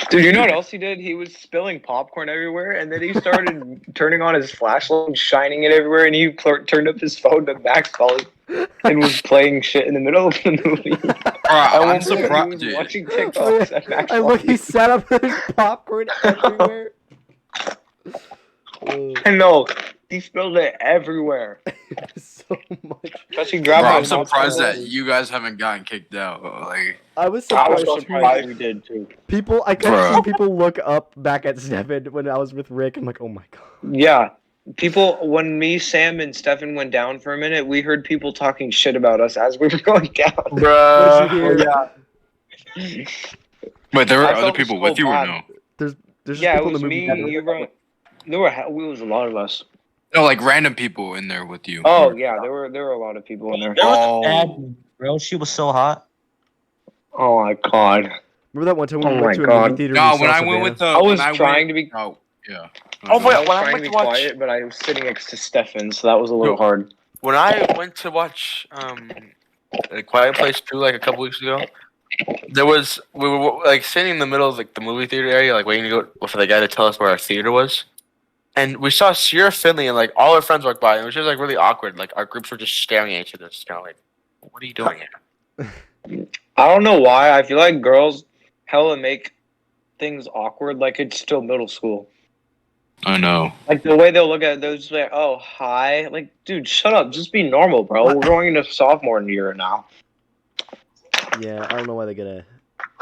Dude, you know what else he did? He was spilling popcorn everywhere, and then he started turning on his flashlight and shining it everywhere, and he turned up his phone to max volume and was playing shit in the middle of the movie.
I'm
He
surprised,
was
dude.
watching TikToks at max
I look,
volume.
he set up his popcorn everywhere.
I know. He spilled it everywhere.
So much.
Especially
Bro,
grabbing
I'm
his popcorn.
surprised that you guys haven't gotten kicked out. Like,
I was
I was
surprised.
surprised we did too.
I kept
Bruh.
seeing people look up back at Stefan when I was with Rick. I'm like, oh my god.
Yeah. People, when me, Sam, and Stefan went down for a minute, we heard people talking shit about us as we were going down.
What did you hear?
Yeah.
wait, there were
I
other
felt
people
so
with you or
bad.
no?
There's just
Yeah, it
people in
was
the movie.
me, you were. There was a lot of us.
No, like random people in there with you.
Oh yeah, there were a lot of people in there.
There was
Oh.
a bad girl. She was so hot.
Oh my god.
Remember that one time when we
Oh
went
my
to a
God.
movie theater?
No,
and we
when
saw
I went
Savannah?
with the.
I was
when
trying to be.
Oh, yeah.
Oh, wait,
I was
when I
trying
went
to
to
be
watch,
quiet, but I was sitting next to Stefan, so that was a little hard.
when I went to watch A Quiet Place 2 like a couple weeks ago, we were like sitting in the middle of like the movie theater area, like waiting to go for the guy to tell us where our theater was. And we saw Sierra Finley and like all our friends walked by, and it was just like really awkward. Like our groups were just staring at each other, just kind of like, "What are you doing here?"
I don't know why. I feel like girls hella make things awkward, like it's still middle school.
I know.
Like the way they'll look at it, they'll just be like, "Oh, hi." Like, dude, shut up. Just be normal, bro. We're going into sophomore year now.
Yeah, I don't know why they gotta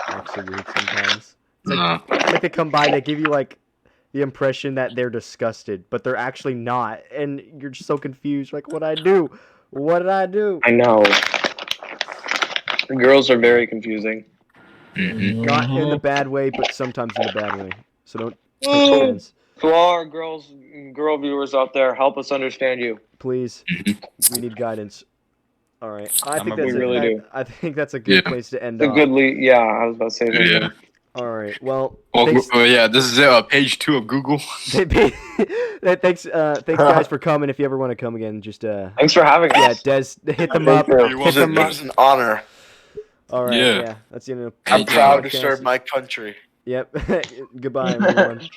act so weird sometimes.
No.
It's like they come by, they give you like the impression that they're disgusted, but they're actually not, and you're just so confused. Like, what I do? What did I do?
I know. Girls are very confusing.
Mm-hmm.
Not in the bad way, but sometimes in the bad way. So don't take offense,
To all our girl viewers out there, help us understand you.
please. We need guidance. All right, I think
We
that's
really do.
I think that's a good
Yeah.
place to end
It's a
off.
good lead. Yeah, I was about to say that.
Yeah.
All right. Well,
Well,
thanks,
yeah, this is page 2 of Google.
thanks guys for coming. If you ever want to come again, just
Thanks for having
yeah,
us.
Des, hit them up.
you.
It was,
Hit them
it
up.
was an honor.
All right.
Yeah.
Yeah. That's the end of the
I'm
Anytime.
proud to
podcast.
serve my country.
Yep. Goodbye, everyone.